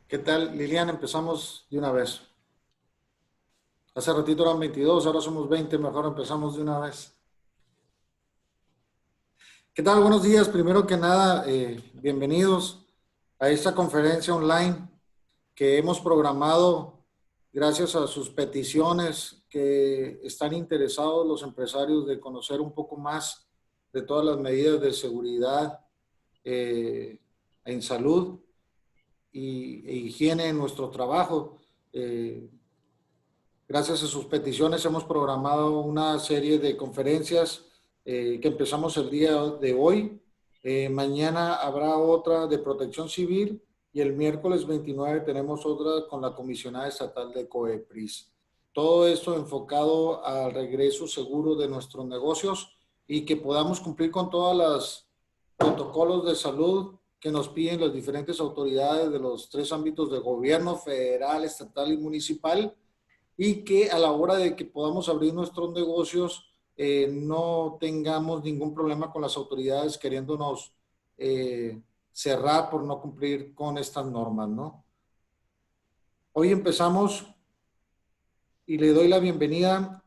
¿Qué tal, Liliana? Empezamos de una vez. Hace ratito eran 22, ahora somos 20, mejor empezamos de una vez. ¿Qué tal? Buenos días. Primero que nada, bienvenidos a esta conferencia online que hemos programado gracias a sus peticiones que están interesados los empresarios de conocer un poco más de todas las medidas de seguridad en salud e higiene en nuestro trabajo. Eh, Gracias a sus peticiones hemos programado una serie de conferencias que empezamos el día de hoy. Mañana habrá otra de protección civil y el miércoles 29 tenemos otra con la comisionada estatal de COEPRIS. Todo esto enfocado al regreso seguro de nuestros negocios y que podamos cumplir con todos los protocolos de salud que nos piden las diferentes autoridades de los tres ámbitos de gobierno, federal, estatal y municipal, y que a la hora de que podamos abrir nuestros negocios no tengamos ningún problema con las autoridades queriéndonos cerrar por no cumplir con estas normas, ¿no? Hoy empezamos y le doy la bienvenida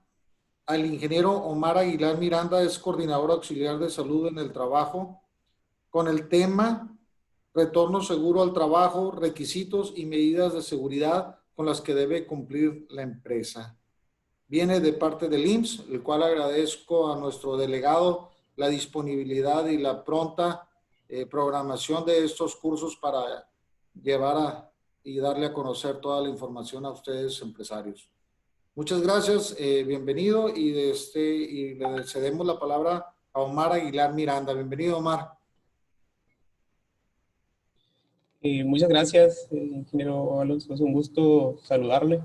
al ingeniero Omar Aguilar Miranda, es coordinador auxiliar de salud en el trabajo, con el tema retorno seguro al trabajo, requisitos y medidas de seguridad con las que debe cumplir la empresa. Viene de parte del IMSS, el cual agradezco a nuestro delegado la disponibilidad y la pronta programación de estos cursos para llevar y darle a conocer toda la información a ustedes, empresarios. Muchas gracias, bienvenido y le cedemos la palabra a Omar Aguilar Miranda. Bienvenido, Omar. Muchas gracias, ingeniero Alonso. Es un gusto saludarle.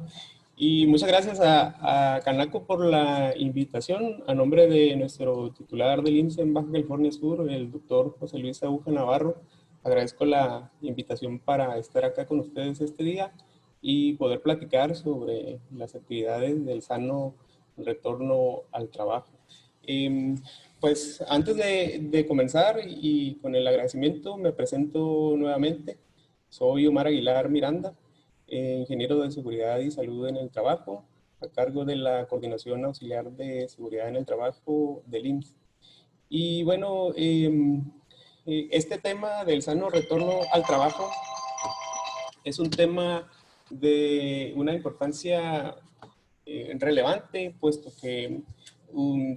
Y muchas gracias a Canaco por la invitación. A nombre de nuestro titular del IMSS en Baja California Sur, el doctor José Luis Aguja Navarro, agradezco la invitación para estar acá con ustedes este día y poder platicar sobre las actividades del sano retorno al trabajo. Pues antes de comenzar y con el agradecimiento, me presento nuevamente. Soy Omar Aguilar Miranda, ingeniero de seguridad y salud en el trabajo, a cargo de la Coordinación Auxiliar de Seguridad en el Trabajo del IMSS. Y bueno, este tema del sano retorno al trabajo es un tema de una importancia relevante, puesto que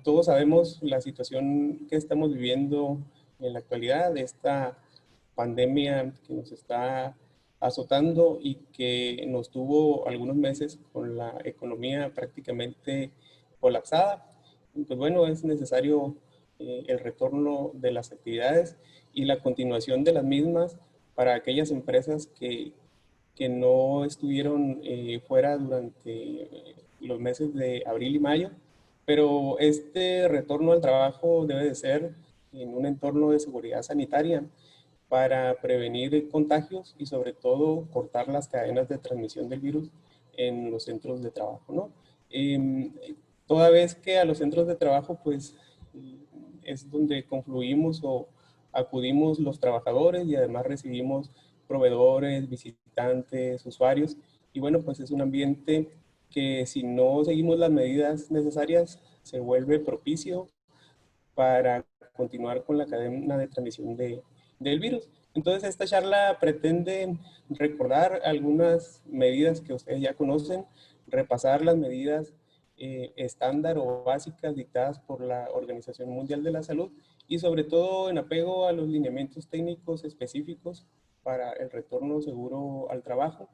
todos sabemos la situación que estamos viviendo en la actualidad, esta pandemia que nos está azotando y que nos tuvo algunos meses con la economía prácticamente colapsada. Pues bueno, es necesario el retorno de las actividades y la continuación de las mismas para aquellas empresas que no estuvieron fuera durante los meses de abril y mayo, pero este retorno al trabajo debe de ser en un entorno de seguridad sanitaria para prevenir contagios y sobre todo cortar las cadenas de transmisión del virus en los centros de trabajo, ¿no? Toda vez que a los centros de trabajo pues es donde confluimos o acudimos los trabajadores y además recibimos proveedores, visitantes, usuarios, y bueno, pues es un ambiente que si no seguimos las medidas necesarias se vuelve propicio para continuar con la cadena de transmisión del virus. Entonces esta charla pretende recordar algunas medidas que ustedes ya conocen, repasar las medidas estándar o básicas dictadas por la Organización Mundial de la Salud y sobre todo en apego a los lineamientos técnicos específicos para el retorno seguro al trabajo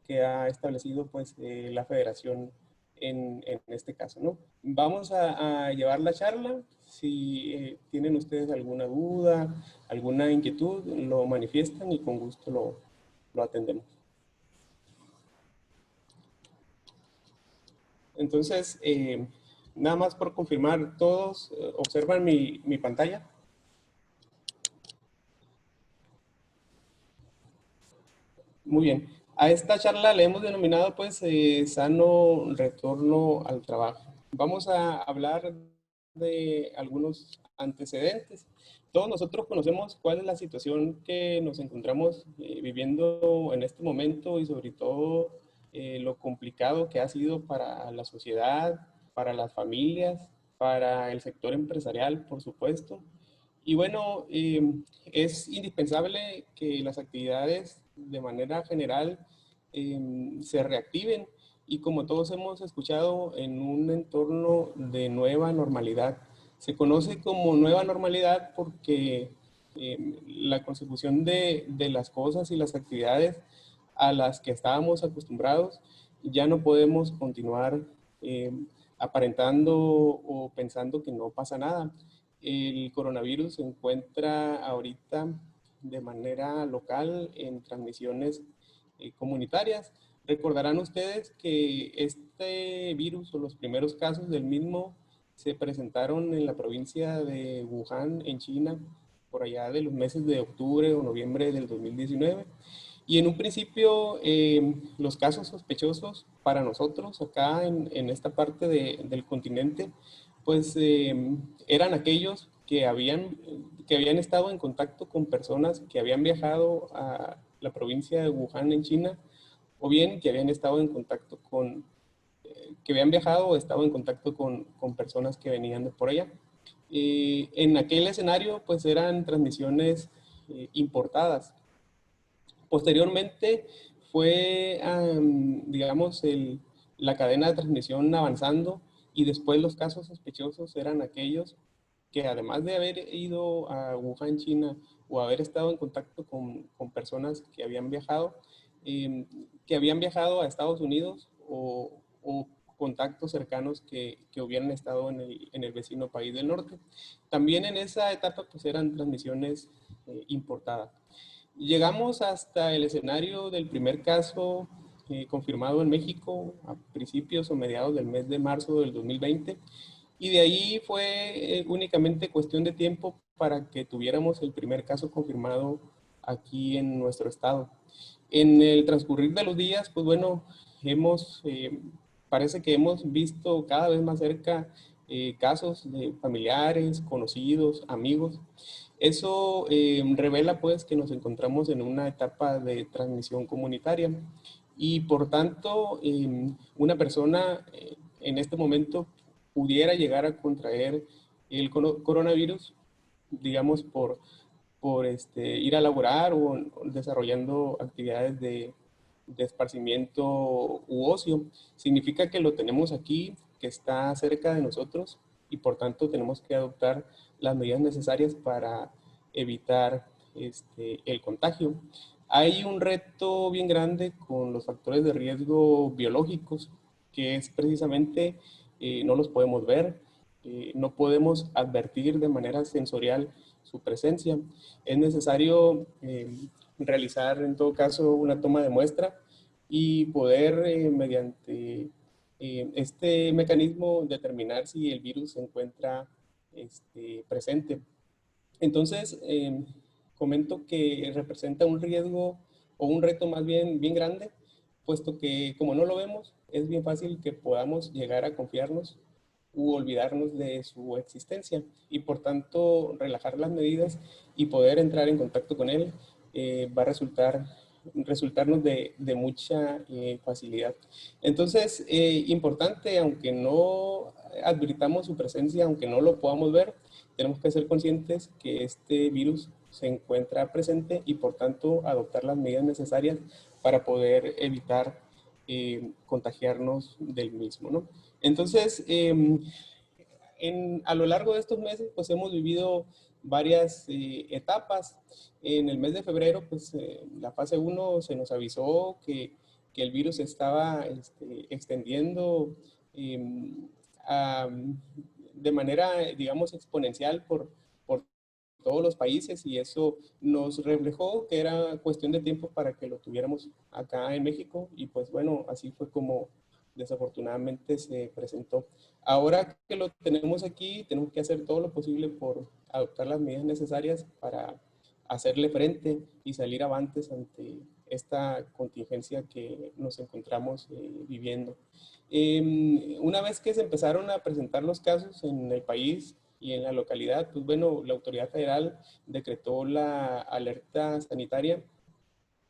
que ha establecido pues la Federación en este caso, ¿no? Vamos a llevar la charla. Si tienen ustedes alguna duda, alguna inquietud, lo manifiestan y con gusto lo atendemos. Entonces, nada más por confirmar, ¿todos observan mi pantalla? Muy bien. A esta charla le hemos denominado pues sano retorno al trabajo. Vamos a hablar de algunos antecedentes. Todos nosotros conocemos cuál es la situación que nos encontramos viviendo en este momento y sobre todo lo complicado que ha sido para la sociedad, para las familias, para el sector empresarial, por supuesto. Y bueno, es indispensable que las actividades de manera general se reactiven y como todos hemos escuchado, en un entorno de nueva normalidad. Se conoce como nueva normalidad porque la consecución de las cosas y las actividades a las que estábamos acostumbrados ya no podemos continuar eh, aparentando o pensando que no pasa nada. El coronavirus se encuentra ahorita de manera local en transmisiones comunitarias. Recordarán ustedes que este virus o los primeros casos del mismo se presentaron en la provincia de Wuhan, en China, por allá de los meses de octubre o noviembre del 2019. Y en un principio, los casos sospechosos para nosotros acá en esta parte del continente, pues eran aquellos que habían estado en contacto con personas que habían viajado a la provincia de Wuhan en China, o bien que habían estado en contacto que habían viajado o estado en contacto con personas que venían de por allá. En aquel escenario, pues eran transmisiones importadas. Posteriormente fue, digamos, la cadena de transmisión avanzando y después los casos sospechosos eran aquellos que además de haber ido a Wuhan, China, o haber estado en contacto con personas eh, que habían viajado a Estados Unidos o contactos cercanos que hubieran estado en el vecino país del norte. También en esa etapa pues eran transmisiones importadas. Llegamos hasta el escenario del primer caso confirmado en México a principios o mediados del mes de marzo del 2020 y de ahí fue únicamente cuestión de tiempo para que tuviéramos el primer caso confirmado aquí en nuestro estado. En el transcurrir de los días, pues bueno, parece que hemos visto cada vez más cerca casos de familiares, conocidos, amigos. Eso revela pues que nos encontramos en una etapa de transmisión comunitaria y por tanto una persona en este momento pudiera llegar a contraer el coronavirus, digamos, por ir a laborar o desarrollando actividades de esparcimiento u ocio. Significa que lo tenemos aquí, que está cerca de nosotros y por tanto tenemos que adoptar las medidas necesarias para evitar el contagio. Hay un reto bien grande con los factores de riesgo biológicos, que es precisamente no los podemos ver, no podemos advertir de manera sensorial su presencia. Es necesario realizar en todo caso una toma de muestra y poder mediante este mecanismo determinar si el virus se encuentra presente. Entonces, comento que representa un riesgo o un reto más bien grande, puesto que como no lo vemos, es bien fácil que podamos llegar a confiarnos u olvidarnos de su existencia y por tanto relajar las medidas y poder entrar en contacto con él va a resultarnos de mucha facilidad. Entonces, importante, aunque no advirtamos su presencia, aunque no lo podamos ver, tenemos que ser conscientes que este virus se encuentra presente y por tanto adoptar las medidas necesarias para poder evitar contagiarnos del mismo, ¿no? Entonces, a lo largo de estos meses, pues hemos vivido varias etapas. En el mes de febrero, pues la fase 1 se nos avisó que el virus estaba extendiendo eh, a, de manera, digamos, exponencial por todos los países y eso nos reflejó que era cuestión de tiempo para que lo tuviéramos acá en México y pues bueno, así fue como desafortunadamente se presentó. Ahora que lo tenemos aquí, tenemos que hacer todo lo posible por adoptar las medidas necesarias para hacerle frente y salir avantes ante esta contingencia que nos encontramos viviendo. Una vez que se empezaron a presentar los casos en el país, y en la localidad, pues bueno, la autoridad federal decretó la alerta sanitaria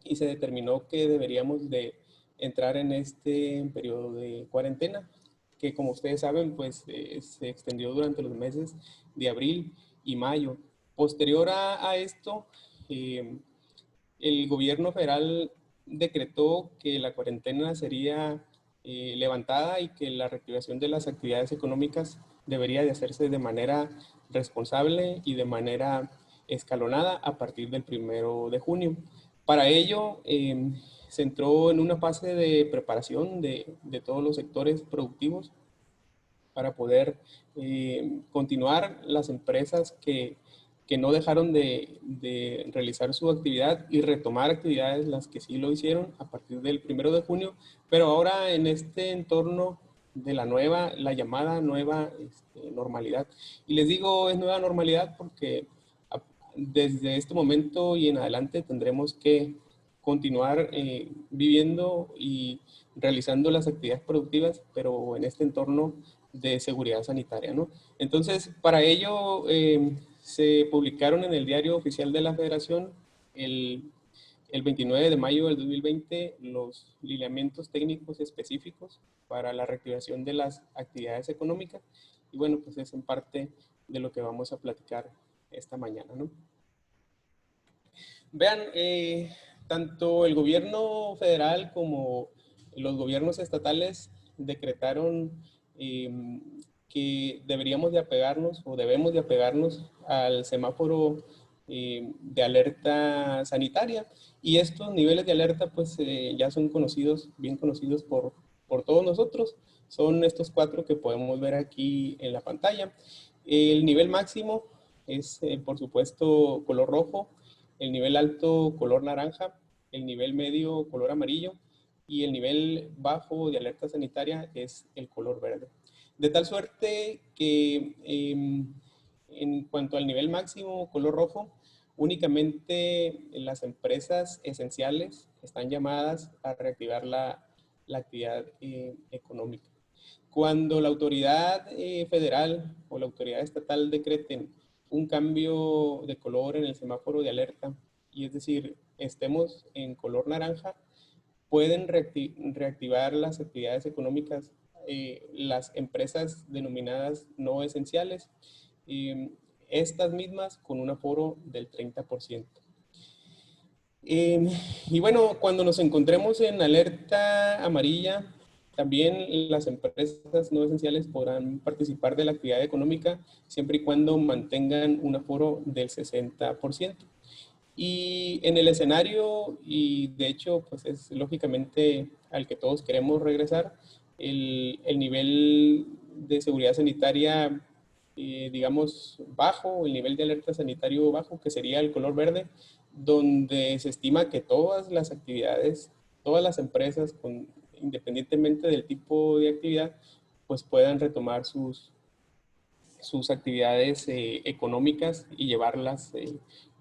y se determinó que deberíamos de entrar en este periodo de cuarentena, que como ustedes saben, pues se extendió durante los meses de abril y mayo. Posterior a esto, eh, el gobierno federal decretó que la cuarentena sería levantada y que la reactivación de las actividades económicas debería de hacerse de manera responsable y de manera escalonada a partir del 1 de junio. Para ello, se entró en una fase de preparación de todos los sectores productivos para poder continuar las empresas que no dejaron de realizar su actividad y retomar actividades las que sí lo hicieron a partir del 1 de junio, pero ahora en este entorno de la llamada nueva normalidad. Y les digo es nueva normalidad porque desde este momento y en adelante tendremos que continuar viviendo y realizando las actividades productivas, pero en este entorno de seguridad sanitaria, ¿no? Entonces, para ello se publicaron en el Diario Oficial de la Federación el 29 de mayo del 2020 los lineamientos técnicos específicos para la reactivación de las actividades económicas y bueno, pues es en parte de lo que vamos a platicar esta mañana, ¿no? Vean, tanto el gobierno federal como los gobiernos estatales decretaron que deberíamos de apegarnos o debemos de apegarnos al semáforo de alerta sanitaria y estos niveles de alerta pues ya son conocidos, bien conocidos por todos nosotros. Son estos 4 que podemos ver aquí en la pantalla. El nivel máximo es por supuesto color rojo, el nivel alto color naranja, el nivel medio color amarillo y el nivel bajo de alerta sanitaria es el color verde. De tal suerte que en cuanto al nivel máximo color rojo, únicamente las empresas esenciales están llamadas a reactivar la actividad económica. Cuando la autoridad federal o la autoridad estatal decreten un cambio de color en el semáforo de alerta, y es decir, estemos en color naranja, pueden reactivar las actividades económicas, las empresas denominadas no esenciales, estas mismas con un aforo del 30%. Y bueno, cuando nos encontremos en alerta amarilla, también las empresas no esenciales podrán participar de la actividad económica siempre y cuando mantengan un aforo del 60%. Y en el escenario, y de hecho, pues es lógicamente al que todos queremos regresar, el nivel de seguridad sanitaria, digamos, bajo, el nivel de alerta sanitario bajo, que sería el color verde, donde se estima que todas las actividades, todas las empresas, independientemente del tipo de actividad, pues puedan retomar sus actividades económicas y llevarlas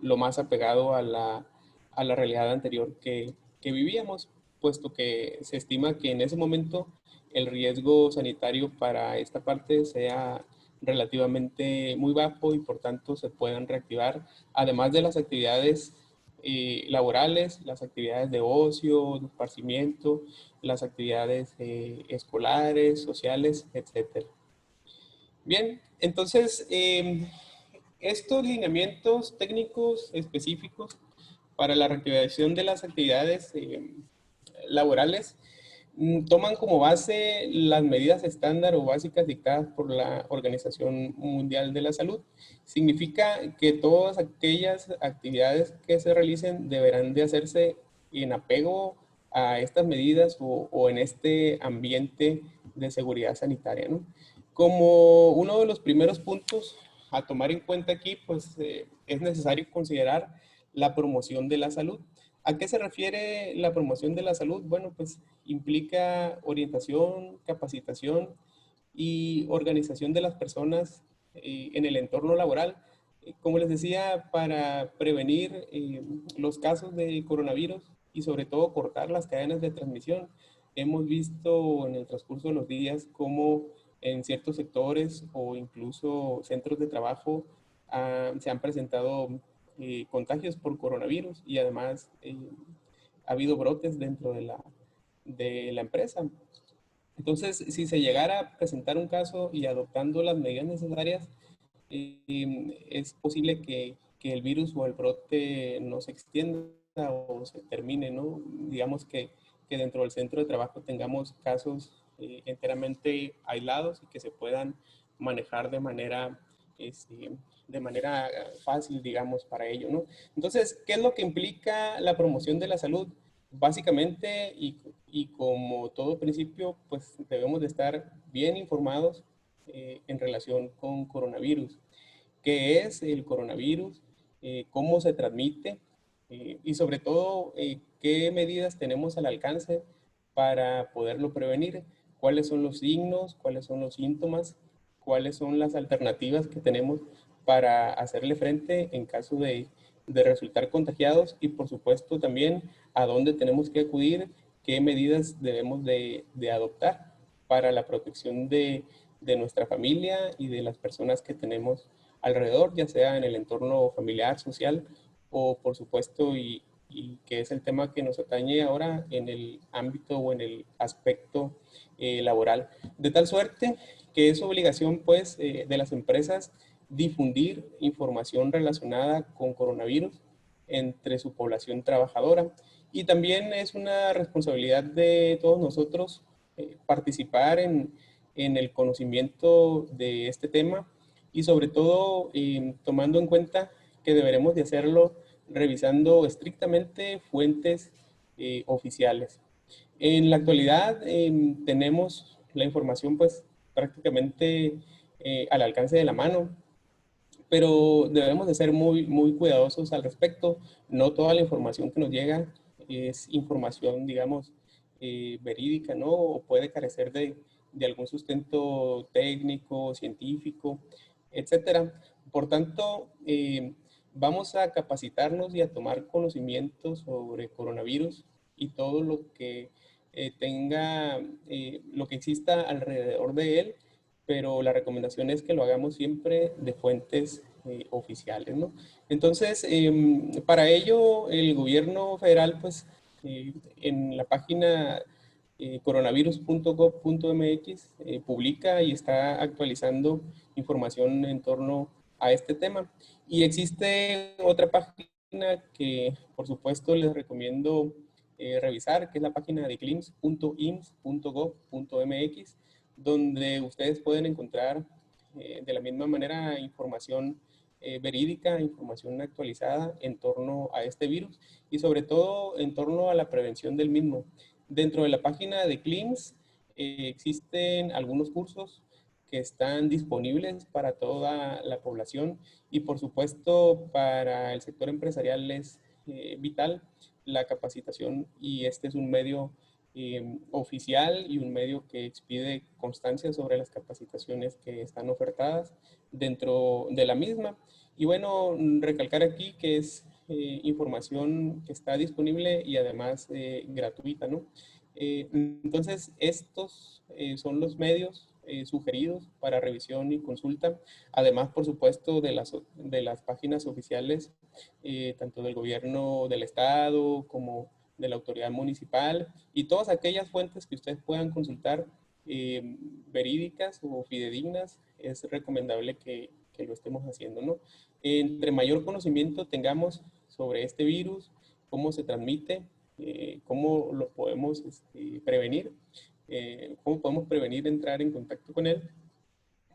lo más apegado a la realidad anterior que vivíamos, puesto que se estima que en ese momento el riesgo sanitario para esta parte sea relativamente muy bajo y por tanto se puedan reactivar, además de las actividades laborales, las actividades de ocio, de esparcimiento, las actividades escolares, sociales, etcétera. Bien, entonces, estos lineamientos técnicos específicos para la reactivación de las actividades laborales toman como base las medidas estándar o básicas dictadas por la Organización Mundial de la Salud. Significa que todas aquellas actividades que se realicen deberán de hacerse en apego a estas medidas o en este ambiente de seguridad sanitaria, ¿no? Como uno de los primeros puntos a tomar en cuenta aquí, pues es necesario considerar la promoción de la salud. ¿A qué se refiere la promoción de la salud? Bueno, pues implica orientación, capacitación y organización de las personas en el entorno laboral. Como les decía, para prevenir los casos de coronavirus y sobre todo cortar las cadenas de transmisión. Hemos visto en el transcurso de los días cómo en ciertos sectores o incluso centros de trabajo se han presentado contagios por coronavirus y además ha habido brotes dentro de la empresa. Entonces, si se llegara a presentar un caso y adoptando las medidas necesarias, es posible que el virus o el brote no se extienda o se termine, ¿no? Digamos que dentro del centro de trabajo tengamos casos enteramente aislados y que se puedan manejar este, de manera fácil, digamos, para ello, ¿no? Entonces, ¿qué es lo que implica la promoción de la salud? Básicamente, y como todo principio, pues debemos de estar bien informados en relación con coronavirus. ¿Qué es el coronavirus? ¿Cómo se transmite? Y sobre todo, ¿qué medidas tenemos al alcance para poderlo prevenir? ¿Cuáles son los signos? ¿Cuáles son los síntomas? ¿Cuáles son las alternativas que tenemos para hacerle frente en caso de resultar contagiados? Y por supuesto también a dónde tenemos que acudir, qué medidas debemos de adoptar para la protección de nuestra familia y de las personas que tenemos alrededor, ya sea en el entorno familiar, social o por supuesto, y que es el tema que nos atañe ahora en el ámbito o en el aspecto laboral. De tal suerte que es obligación pues de las empresas difundir información relacionada con coronavirus entre su población trabajadora. Y también es una responsabilidad de todos nosotros participar en el conocimiento de este tema y sobre todo tomando en cuenta que deberemos de hacerlo revisando estrictamente fuentes oficiales. En la actualidad tenemos la información pues prácticamente al alcance de la mano, pero debemos de ser muy cuidadosos al respecto. No toda la información que nos llega es información, digamos, verídica, ¿no? O puede carecer de algún sustento técnico, científico, etcétera. Por tanto, vamos a capacitarnos y a tomar conocimiento sobre coronavirus y todo lo que tenga, lo que exista alrededor de él, pero la recomendación es que lo hagamos siempre de fuentes oficiales, ¿no? Entonces, para ello, el gobierno federal, pues, en la página coronavirus.gov.mx publica y está actualizando información en torno a este tema. Y existe otra página que, por supuesto, les recomiendo revisar, que es la página de clims.ims.gov.mx, donde ustedes pueden encontrar de la misma manera información verídica, información actualizada en torno a este virus y sobre todo en torno a la prevención del mismo. Dentro de la página de CLIMS existen algunos cursos que están disponibles para toda la población y por supuesto para el sector empresarial es vital la capacitación y este es un medio oficial y un medio que expide constancia sobre las capacitaciones que están ofertadas dentro de la misma. Y bueno, recalcar aquí que es información que está disponible y además gratuita, ¿no? Entonces, estos son los medios sugeridos para revisión y consulta, además, por supuesto, de las páginas oficiales, tanto del gobierno del estado como de la autoridad municipal y todas aquellas fuentes que ustedes puedan consultar verídicas o fidedignas, es recomendable que lo estemos haciendo, ¿no? Entre mayor conocimiento tengamos sobre este virus, cómo se transmite, cómo lo podemos prevenir, cómo podemos prevenir entrar en contacto con él,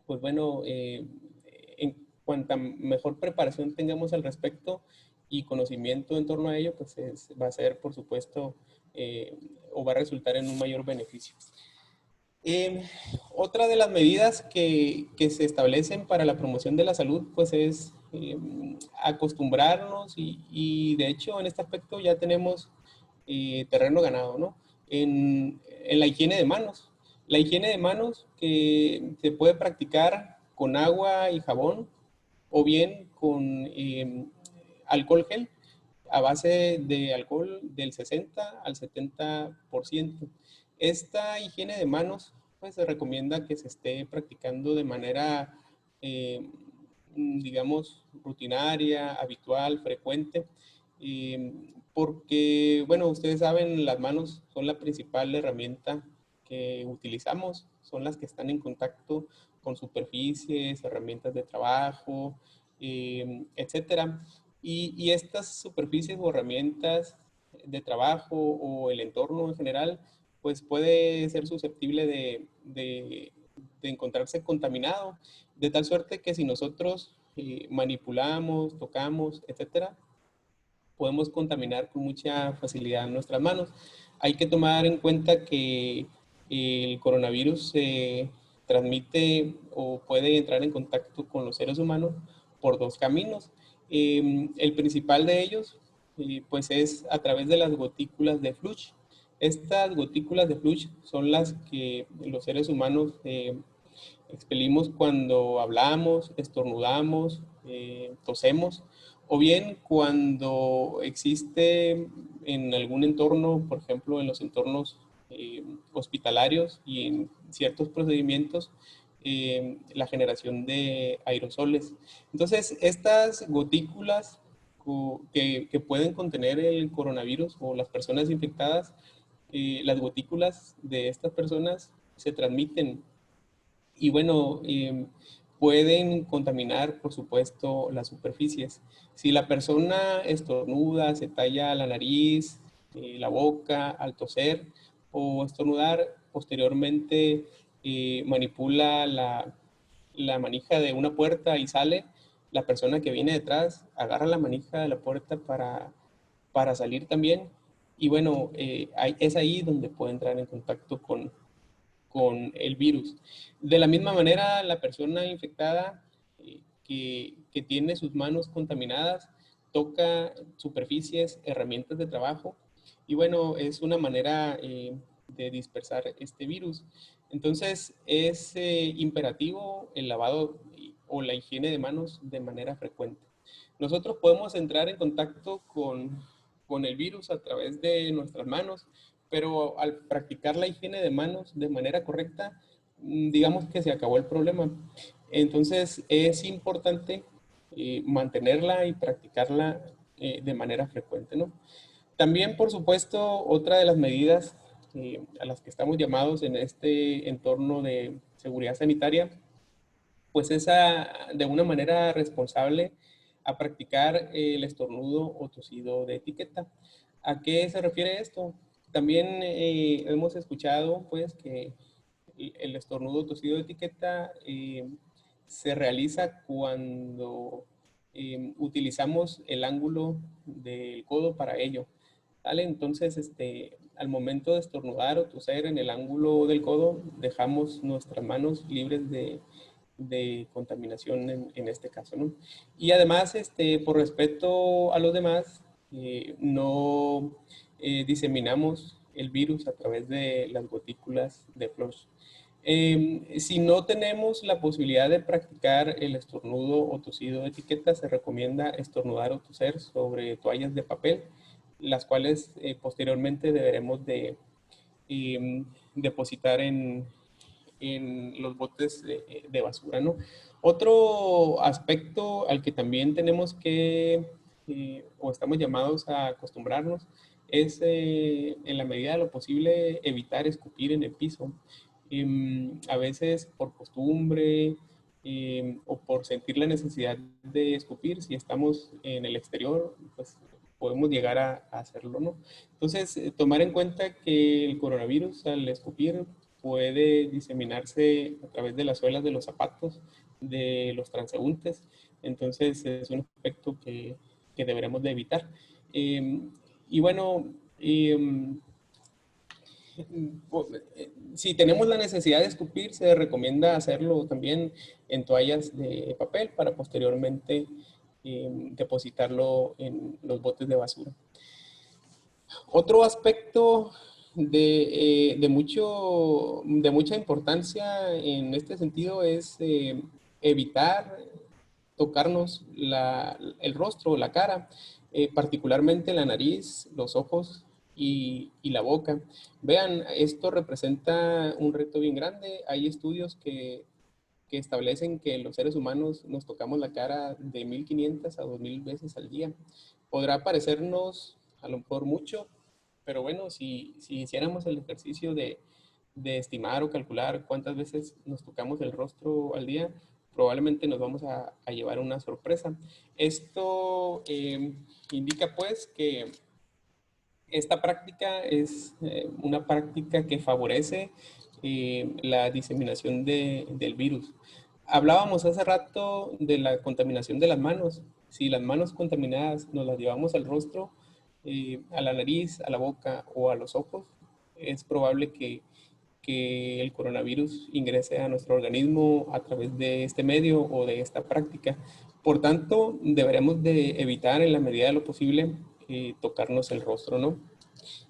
pues bueno, en cuanta mejor preparación tengamos al respecto y conocimiento en torno a ello, pues va a ser, por supuesto, o va a resultar en un mayor beneficio. Otra de las medidas que se establecen para la promoción de la salud, pues es acostumbrarnos y de hecho en este aspecto ya tenemos terreno ganado, ¿no? En la higiene de manos. La higiene de manos que se puede practicar con agua y jabón o bien con alcohol gel a base de alcohol del 60 al 70%. Esta higiene de manos pues se recomienda que se esté practicando de manera, digamos, rutinaria, habitual, frecuente, porque, bueno, ustedes saben, las manos son la principal herramienta que utilizamos, son las que están en contacto con superficies, herramientas de trabajo, etcétera. Y estas superficies o herramientas de trabajo o el entorno en general, pues puede ser susceptible de encontrarse contaminado, de tal suerte que si nosotros manipulamos, tocamos, etcétera, podemos contaminar con mucha facilidad nuestras manos. Hay que tomar en cuenta que el coronavirus se transmite o puede entrar en contacto con los seres humanos por dos caminos. El principal de ellos, pues es a través de las gotículas de flush. Estas gotículas de flush son las que los seres humanos expelimos cuando hablamos, estornudamos, tosemos, o bien cuando existe en algún entorno, por ejemplo, en los entornos hospitalarios y en ciertos procedimientos, la generación de aerosoles. Entonces, estas gotículas que pueden contener el coronavirus o las personas infectadas, las gotículas de estas personas se transmiten y bueno, pueden contaminar, por supuesto, las superficies. Si la persona estornuda, se talla la nariz, la boca al toser o estornudar, posteriormente manipula la manija de una puerta y sale, la persona que viene detrás agarra la manija de la puerta para salir también. Y bueno, es ahí donde puede entrar en contacto con el virus. De la misma manera, la persona infectada que tiene sus manos contaminadas toca superficies, herramientas de trabajo y bueno, es una manera de dispersar este virus. Entonces, es imperativo el lavado o la higiene de manos de manera frecuente. Nosotros podemos entrar en contacto con el virus a través de nuestras manos, pero al practicar la higiene de manos de manera correcta, digamos que se acabó el problema. Entonces es importante mantenerla y practicarla de manera frecuente, ¿no? También, por supuesto, otra de las medidas a las que estamos llamados en este entorno de seguridad sanitaria, pues es de una manera responsable a practicar el estornudo o tosido de etiqueta. ¿A qué se refiere esto? También hemos escuchado pues que el estornudo o tosido de etiqueta se realiza cuando utilizamos el ángulo del codo para ello. ¿Vale? Entonces, al momento de estornudar o toser en el ángulo del codo, dejamos nuestras manos libres de contaminación en este caso, ¿no? Y además, por respeto a los demás, no diseminamos el virus a través de las gotículas de flush. Si no tenemos la posibilidad de practicar el estornudo o tosido de etiqueta, se recomienda estornudar o toser sobre toallas de papel, las cuales posteriormente deberemos de depositar en los botes de basura, ¿no? Otro aspecto al que también tenemos que, o estamos llamados a acostumbrarnos, es en la medida de lo posible evitar escupir en el piso. A veces por costumbre o por sentir la necesidad de escupir, si estamos en el exterior, pues podemos llegar a hacerlo, ¿no? Entonces, tomar en cuenta que el coronavirus al escupir puede diseminarse a través de las suelas de los zapatos, de los transeúntes. Entonces, es un aspecto que deberemos de evitar. Y bueno, si tenemos la necesidad de escupir, se recomienda hacerlo también en toallas de papel para posteriormente depositarlo en los botes de basura. Otro aspecto de mucha importancia en este sentido es evitar tocarnos el rostro o la cara, particularmente la nariz, los ojos y la boca. Vean, esto representa un reto bien grande. Hay estudios que establecen que los seres humanos nos tocamos la cara de 1500 a 2000 veces al día. Podrá parecernos a lo mejor mucho, pero bueno, si hiciéramos el ejercicio de estimar o calcular cuántas veces nos tocamos el rostro al día, probablemente nos vamos a llevar una sorpresa. Esto indica pues que esta práctica es una práctica que favorece la diseminación del virus. Hablábamos hace rato de la contaminación de las manos. Si las manos contaminadas nos las llevamos al rostro, a la nariz, a la boca o a los ojos, es probable que el coronavirus ingrese a nuestro organismo a través de este medio o de esta práctica. Por tanto, deberemos de evitar en la medida de lo posible tocarnos el rostro, ¿no?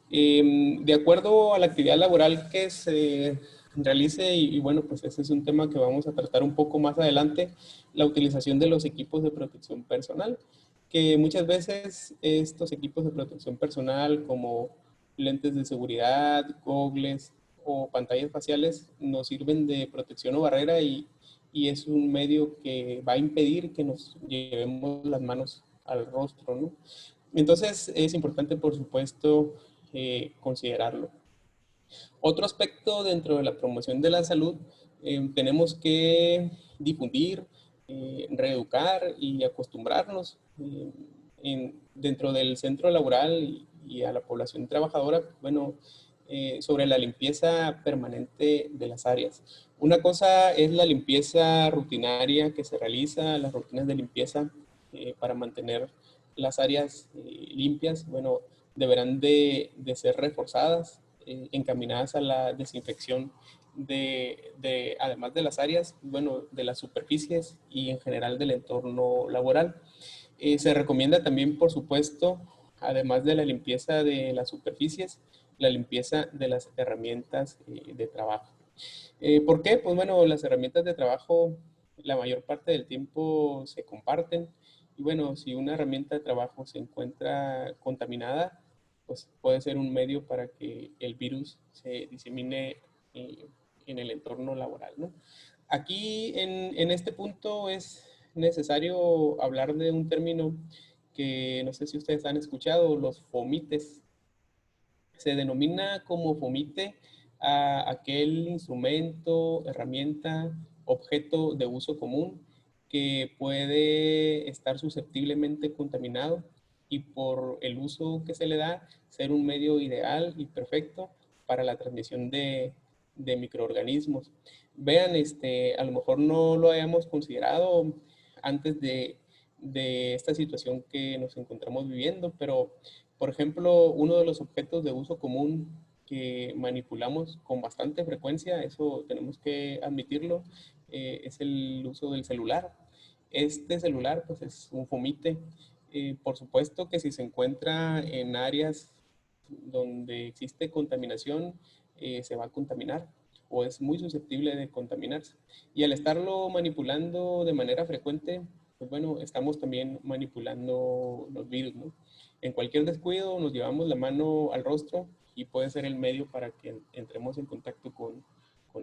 De acuerdo a la actividad laboral que se realice, y bueno, pues ese es un tema que vamos a tratar un poco más adelante, la utilización de los equipos de protección personal, que muchas veces estos equipos de protección personal como lentes de seguridad, gogles o pantallas faciales nos sirven de protección o barrera y es un medio que va a impedir que nos llevemos las manos al rostro, ¿no? Entonces es importante, por supuesto, considerarlo. Otro aspecto dentro de la promoción de la salud, tenemos que difundir, reeducar y acostumbrarnos dentro del centro laboral y a la población trabajadora, bueno, sobre la limpieza permanente de las áreas. Una cosa es la limpieza rutinaria que se realiza, las rutinas de limpieza para mantener las áreas limpias, bueno, deberán de ser reforzadas, encaminadas a la desinfección además de las áreas, bueno, de las superficies y en general del entorno laboral. Se recomienda también, por supuesto, además de la limpieza de las superficies, la limpieza de las herramientas de trabajo. ¿Por qué? Pues bueno, las herramientas de trabajo la mayor parte del tiempo se comparten y bueno, si una herramienta de trabajo se encuentra contaminada, pues puede ser un medio para que el virus se disemine en el entorno laboral, ¿no? Aquí en este punto es necesario hablar de un término que no sé si ustedes han escuchado, los fomites. Se denomina como fomite a aquel instrumento, herramienta, objeto de uso común que puede estar susceptiblemente contaminado y por el uso que se le da ser un medio ideal y perfecto para la transmisión de microorganismos. Vean, a lo mejor no lo hayamos considerado antes de esta situación que nos encontramos viviendo, pero por ejemplo, uno de los objetos de uso común que manipulamos con bastante frecuencia, eso tenemos que admitirlo, es el uso del celular. Este celular pues es un fomite. Por supuesto que si se encuentra en áreas donde existe contaminación, se va a contaminar o es muy susceptible de contaminarse. Y al estarlo manipulando de manera frecuente, pues bueno, estamos también manipulando los virus, ¿no? En cualquier descuido nos llevamos la mano al rostro y puede ser el medio para que entremos en contacto con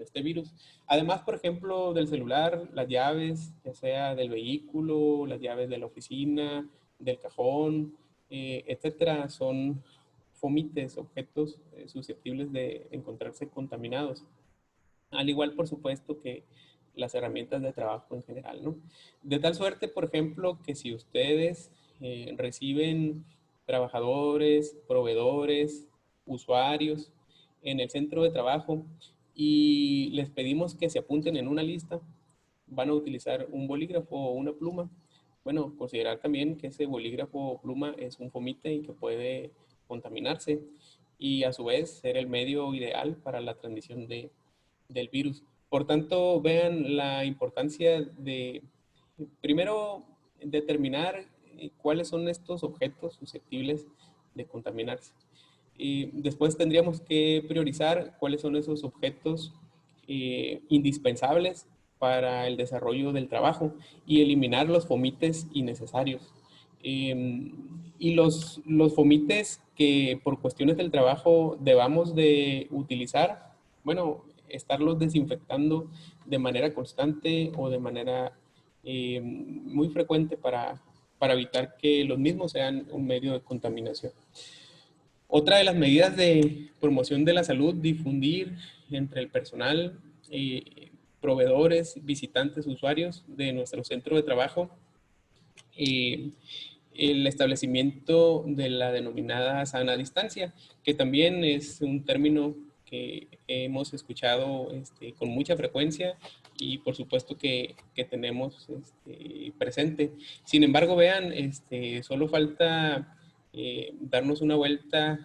este virus. Además, por ejemplo, del celular, las llaves, ya sea del vehículo, las llaves de la oficina, del cajón, etcétera, son fomites, objetos susceptibles de encontrarse contaminados. Al igual, por supuesto, que las herramientas de trabajo en general, ¿no? De tal suerte, por ejemplo, que si ustedes reciben trabajadores, proveedores, usuarios en el centro de trabajo y les pedimos que se apunten en una lista, van a utilizar un bolígrafo o una pluma. Bueno, considerar también que ese bolígrafo o pluma es un fomite y que puede contaminarse y a su vez ser el medio ideal para la transmisión del virus. Por tanto, vean la importancia de, primero, determinar cuáles son estos objetos susceptibles de contaminarse. Y después tendríamos que priorizar cuáles son esos objetos indispensables para el desarrollo del trabajo y eliminar los fomites innecesarios. Y los fomites que por cuestiones del trabajo debamos de utilizar, bueno, estarlos desinfectando de manera constante o de manera muy frecuente para evitar que los mismos sean un medio de contaminación. Otra de las medidas de promoción de la salud, difundir entre el personal, proveedores, visitantes, usuarios de nuestro centro de trabajo, el establecimiento de la denominada sana distancia, que también es un término que hemos escuchado con mucha frecuencia y por supuesto que tenemos presente. Sin embargo, vean, solo falta darnos una vuelta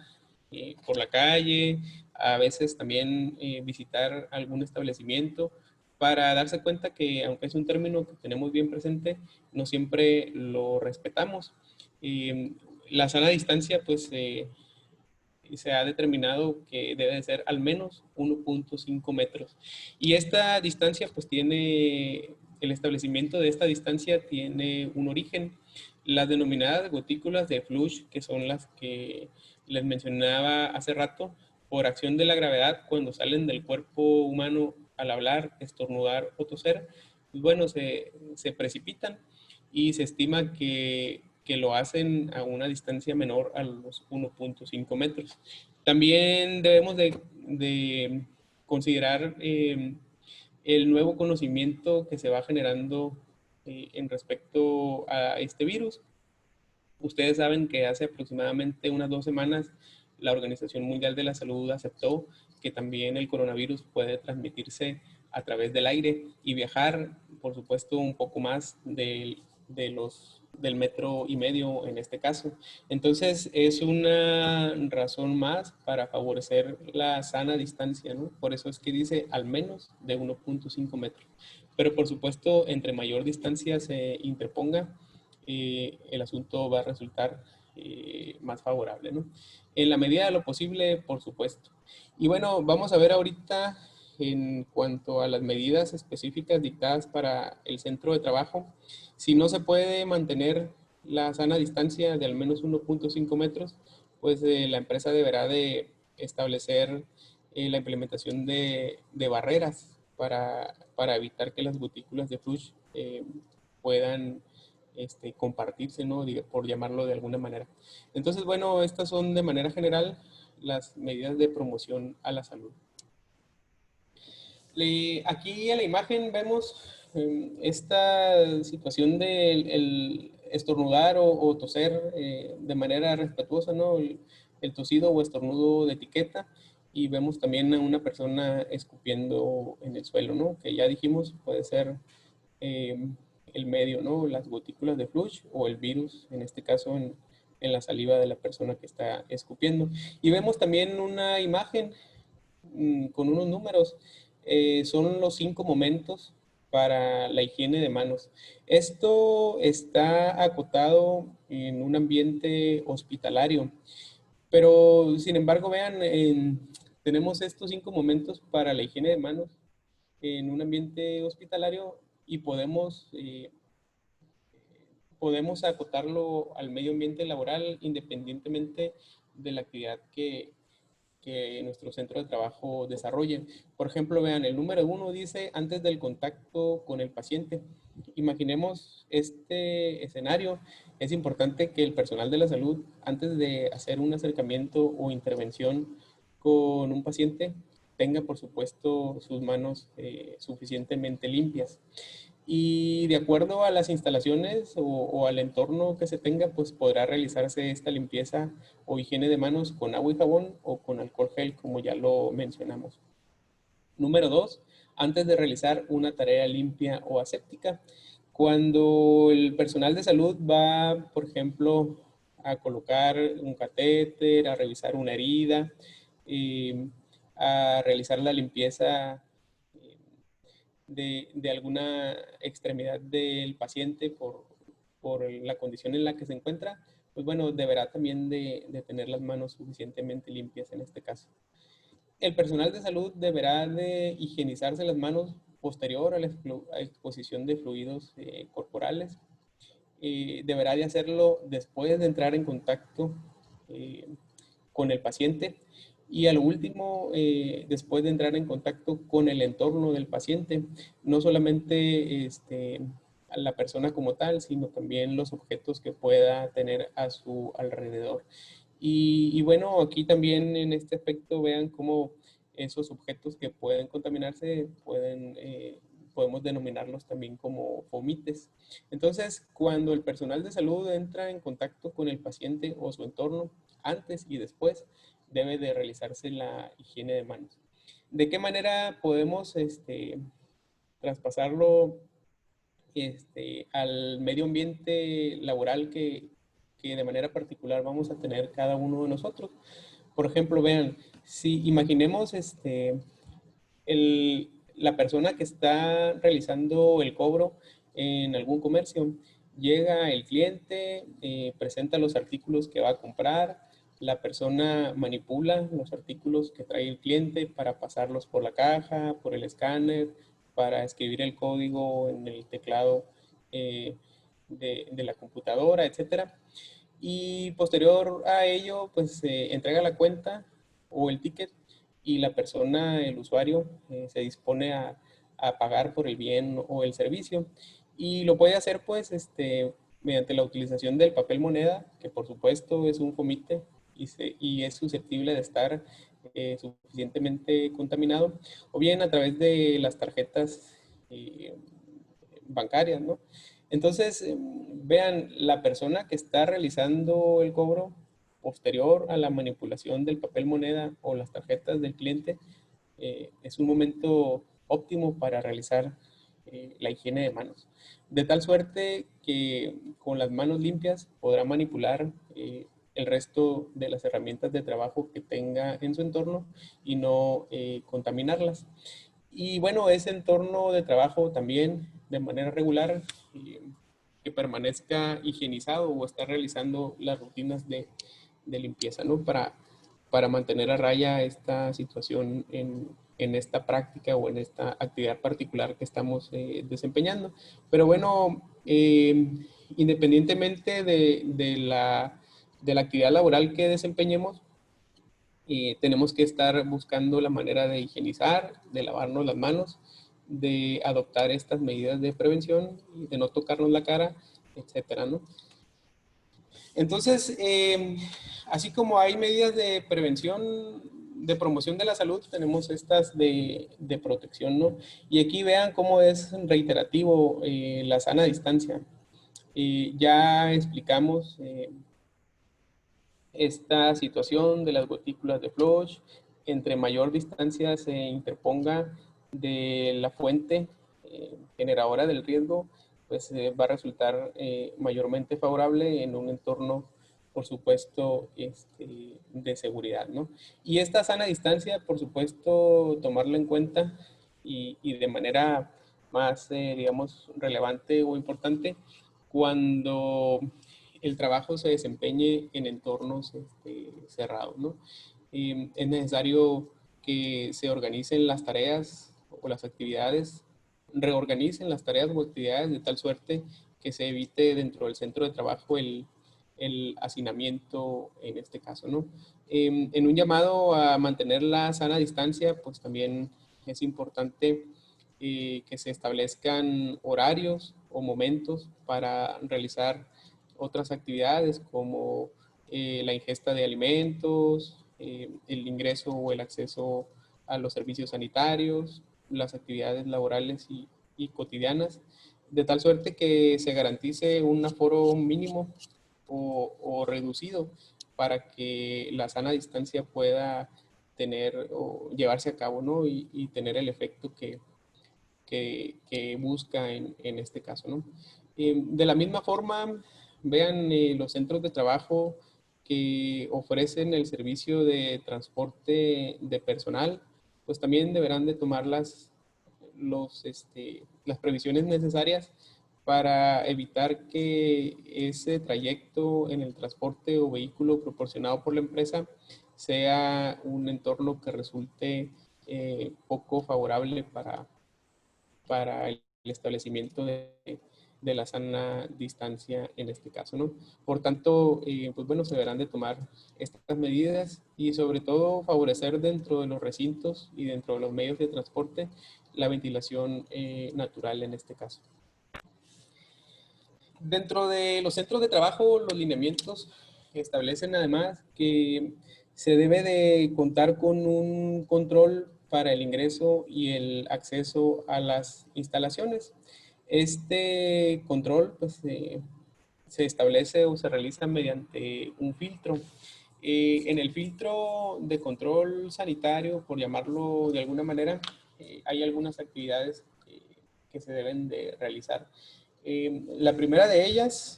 por la calle, a veces también visitar algún establecimiento para darse cuenta que, aunque es un término que tenemos bien presente, no siempre lo respetamos. La sana distancia, pues, se ha determinado que debe de ser al menos 1.5 metros. Y esta distancia, pues, el establecimiento de esta distancia tiene un origen. Las denominadas gotículas de Flush, que son las que les mencionaba hace rato, por acción de la gravedad, cuando salen del cuerpo humano al hablar, estornudar o toser, pues bueno, se precipitan y se estima que lo hacen a una distancia menor a los 1.5 metros. También debemos de considerar el nuevo conocimiento que se va generando en respecto a este virus. Ustedes saben que hace aproximadamente unas 2 semanas la Organización Mundial de la Salud aceptó que también el coronavirus puede transmitirse a través del aire y viajar, por supuesto, un poco más del metro y medio en este caso. Entonces, es una razón más para favorecer la sana distancia, ¿no? Por eso es que dice al menos de 1.5 metros. Pero, por supuesto, entre mayor distancia se interponga, el asunto va a resultar más favorable, ¿no? En la medida de lo posible, por supuesto. Y bueno, vamos a ver ahorita en cuanto a las medidas específicas dictadas para el centro de trabajo. Si no se puede mantener la sana distancia de al menos 1.5 metros, pues la empresa deberá de establecer la implementación de barreras para evitar que las gotículas de flush puedan compartirse, ¿no? Por llamarlo de alguna manera. Entonces, bueno, estas son de manera general las medidas de promoción a la salud. Aquí en la imagen vemos esta situación del estornudar o toser de manera respetuosa, ¿no? El tosido o estornudo de etiqueta. Y vemos también a una persona escupiendo en el suelo, ¿no? Que ya dijimos puede ser el medio, ¿no? Las gotículas de flush o el virus, en este caso en la saliva de la persona que está escupiendo. Y vemos también una imagen con unos números. Son los 5 momentos para la higiene de manos. Esto está acotado en un ambiente hospitalario, pero sin embargo, vean, tenemos estos 5 momentos para la higiene de manos en un ambiente hospitalario y podemos acotarlo al medio ambiente laboral independientemente de la actividad que nuestro centro de trabajo desarrolle. Por ejemplo, vean, el número 1 dice antes del contacto con el paciente. Imaginemos este escenario. Es importante que el personal de la salud, antes de hacer un acercamiento o intervención con un paciente, tenga, por supuesto, sus manos suficientemente limpias. Y de acuerdo a las instalaciones o al entorno que se tenga, pues podrá realizarse esta limpieza o higiene de manos con agua y jabón o con alcohol gel, como ya lo mencionamos. Número 2, antes de realizar una tarea limpia o aséptica. Cuando el personal de salud va, por ejemplo, a colocar un catéter, a revisar una herida, a realizar la limpieza de alguna extremidad del paciente por la condición en la que se encuentra, pues bueno, deberá también de tener las manos suficientemente limpias en este caso. El personal de salud deberá de higienizarse las manos posterior a la exposición de fluidos corporales. deberá de hacerlo después de entrar en contacto con el paciente y al último, después de entrar en contacto con el entorno del paciente, no solamente a la persona como tal, sino también los objetos que pueda tener a su alrededor. Y bueno, aquí también en este aspecto vean cómo esos objetos que pueden contaminarse podemos denominarlos también como fomites. Entonces, cuando el personal de salud entra en contacto con el paciente o su entorno, antes y después, debe de realizarse la higiene de manos. ¿De qué manera podemos traspasarlo al medio ambiente laboral que de manera particular vamos a tener cada uno de nosotros? Por ejemplo, vean, si imaginemos la persona que está realizando el cobro en algún comercio, llega el cliente, presenta los artículos que va a comprar, la persona manipula los artículos que trae el cliente para pasarlos por la caja, por el escáner, para escribir el código en el teclado de la computadora, etcétera. Y posterior a ello, pues se entrega la cuenta o el ticket y la persona, el usuario, se dispone a pagar por el bien o el servicio. Y lo puede hacer pues mediante la utilización del papel moneda, que por supuesto es un fomite y es susceptible de estar suficientemente contaminado, o bien a través de las tarjetas bancarias, ¿no? Entonces, vean, la persona que está realizando el cobro posterior a la manipulación del papel moneda o las tarjetas del cliente, es un momento óptimo para realizar la higiene de manos. De tal suerte que con las manos limpias podrá manipular el resto de las herramientas de trabajo que tenga en su entorno y no contaminarlas. Y bueno, ese entorno de trabajo también de manera regular, que permanezca higienizado o estar realizando las rutinas de limpieza, ¿no? Para mantener a raya esta situación en esta práctica o en esta actividad particular que estamos desempeñando. Pero bueno, independientemente de la actividad laboral que desempeñemos, tenemos que estar buscando la manera de higienizar, de lavarnos las manos, de adoptar estas medidas de prevención, de no tocarnos la cara, etcétera, ¿no? Entonces, así como hay medidas de prevención, de promoción de la salud, tenemos estas de protección, ¿no? Y aquí vean cómo es reiterativo la sana distancia. Ya explicamos esta situación de las gotículas de Floch, entre mayor distancia se interponga de la fuente generadora del riesgo, pues va a resultar mayormente favorable en un entorno, por supuesto, de seguridad, ¿no? Y esta sana distancia, por supuesto, tomarla en cuenta y de manera más, digamos, relevante o importante cuando el trabajo se desempeñe en entornos cerrados, ¿no? Es necesario que se organicen las tareas o las actividades, reorganicen las tareas o actividades de tal suerte que se evite dentro del centro de trabajo el hacinamiento en este caso, ¿no? En un llamado a mantener la sana distancia, pues también es importante que se establezcan horarios o momentos para realizar otras actividades como la ingesta de alimentos, el ingreso o el acceso a los servicios sanitarios, las actividades laborales y cotidianas, de tal suerte que se garantice un aforo mínimo o reducido para que la sana distancia pueda tener o llevarse a cabo, ¿no? Y tener el efecto que busca en este caso, ¿no? De la misma forma, vean los centros de trabajo que ofrecen el servicio de transporte de personal, pues también deberán de tomar las previsiones necesarias para evitar que ese trayecto en el transporte o vehículo proporcionado por la empresa sea un entorno que resulte poco favorable para el establecimiento de la sana distancia en este caso, ¿no? Por tanto, pues bueno, se deberán de tomar estas medidas y sobre todo favorecer dentro de los recintos y dentro de los medios de transporte la ventilación natural en este caso. Dentro de los centros de trabajo, los lineamientos establecen además que se debe de contar con un control para el ingreso y el acceso a las instalaciones. Este control pues, se establece o se realiza mediante un filtro. En el filtro de control sanitario, por llamarlo de alguna manera, hay algunas actividades que se deben de realizar. La primera de ellas,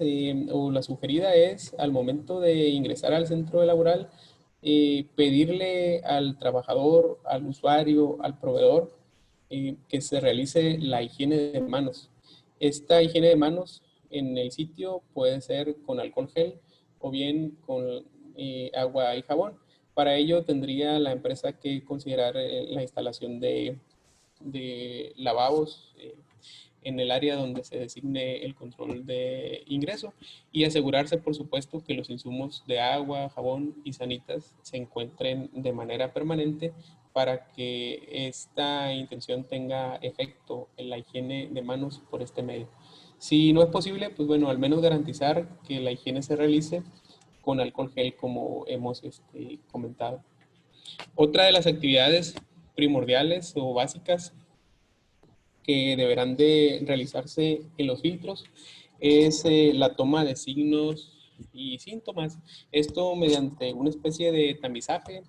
o la sugerida, es al momento de ingresar al centro laboral, pedirle al trabajador, al usuario, al proveedor, que se realice la higiene de manos. Esta higiene de manos en el sitio puede ser con alcohol gel o bien con agua y jabón. Para ello tendría la empresa que considerar la instalación de lavabos en el área donde se designe el control de ingreso y asegurarse, por supuesto, que los insumos de agua, jabón y sanitas se encuentren de manera permanente para que esta intención tenga efecto en la higiene de manos por este medio. Si no es posible, pues bueno, al menos garantizar que la higiene se realice con alcohol gel como hemos comentado. Otra de las actividades primordiales o básicas que deberán de realizarse en los filtros es la toma de signos y síntomas. Esto mediante una especie de tamizaje,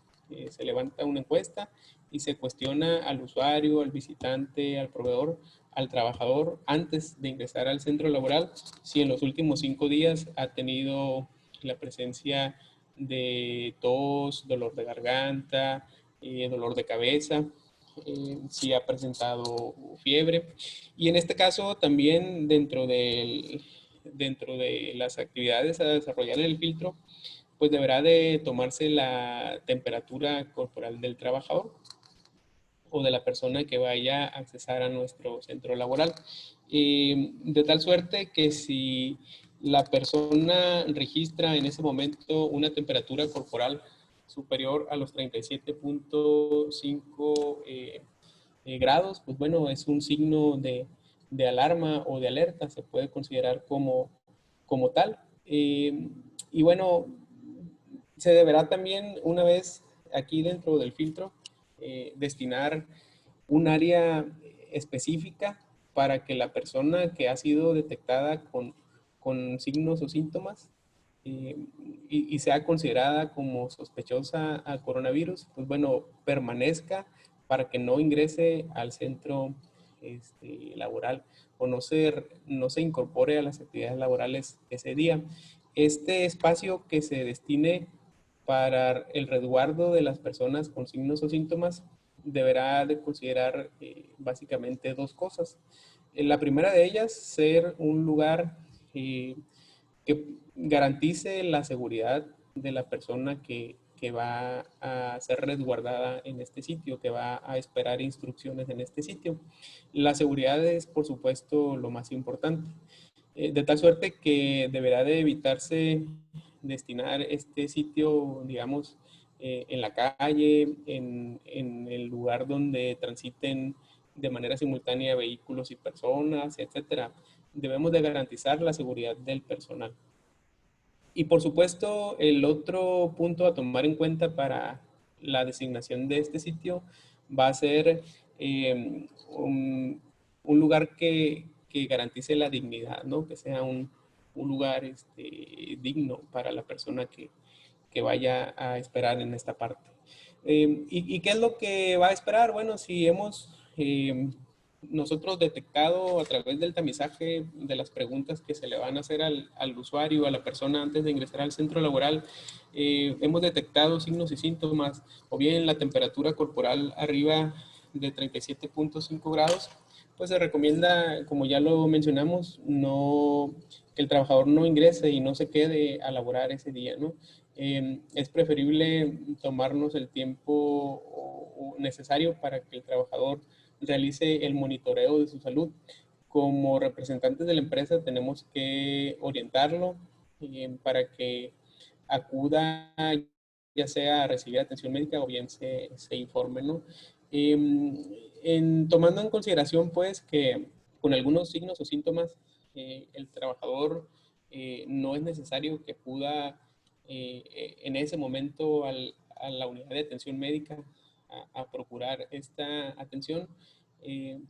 se levanta una encuesta y se cuestiona al usuario, al visitante, al proveedor, al trabajador antes de ingresar al centro laboral si en los últimos 5 días ha tenido la presencia de tos, dolor de garganta, dolor de cabeza, si ha presentado fiebre. Y en este caso también dentro de las actividades a desarrollar en el filtro, pues deberá de tomarse la temperatura corporal del trabajador o de la persona que vaya a accesar a nuestro centro laboral. De tal suerte que si la persona registra en ese momento una temperatura corporal superior a los 37.5 grados, pues bueno, es un signo de alarma o de alerta, se puede considerar como tal. Y bueno, se deberá también, una vez aquí dentro del filtro, destinar un área específica para que la persona que ha sido detectada con signos o síntomas y sea considerada como sospechosa a coronavirus, pues bueno, permanezca para que no ingrese al centro laboral o no se incorpore a las actividades laborales ese día. Este espacio que se destine para el resguardo de las personas con signos o síntomas deberá de considerar básicamente dos cosas. La primera de ellas, ser un lugar que garantice la seguridad de la persona que va a ser resguardada en este sitio, que va a esperar instrucciones en este sitio. La seguridad es, por supuesto, lo más importante. De tal suerte que deberá de evitarse destinar este sitio, digamos, en la calle, en el lugar donde transiten de manera simultánea vehículos y personas, etcétera. Debemos de garantizar la seguridad del personal. Y por supuesto, el otro punto a tomar en cuenta para la designación de este sitio va a ser un lugar que garantice la dignidad, ¿no? Que sea un lugar digno para la persona que vaya a esperar en esta parte. ¿Y qué es lo que va a esperar? Bueno, si hemos nosotros detectado a través del tamizaje de las preguntas que se le van a hacer al usuario, a la persona antes de ingresar al centro laboral, hemos detectado signos y síntomas, o bien la temperatura corporal arriba de 37.5 grados, pues se recomienda, como ya lo mencionamos, que el trabajador no ingrese y no se quede a laborar ese día, ¿no? Es preferible tomarnos el tiempo necesario para que el trabajador realice el monitoreo de su salud. como representantes de la empresa tenemos que orientarlo para que acuda ya sea a recibir atención médica o bien se informe, ¿no? Tomando en consideración, pues, que con algunos signos o síntomas el trabajador no es necesario que acuda en ese momento a la unidad de atención médica a procurar esta atención,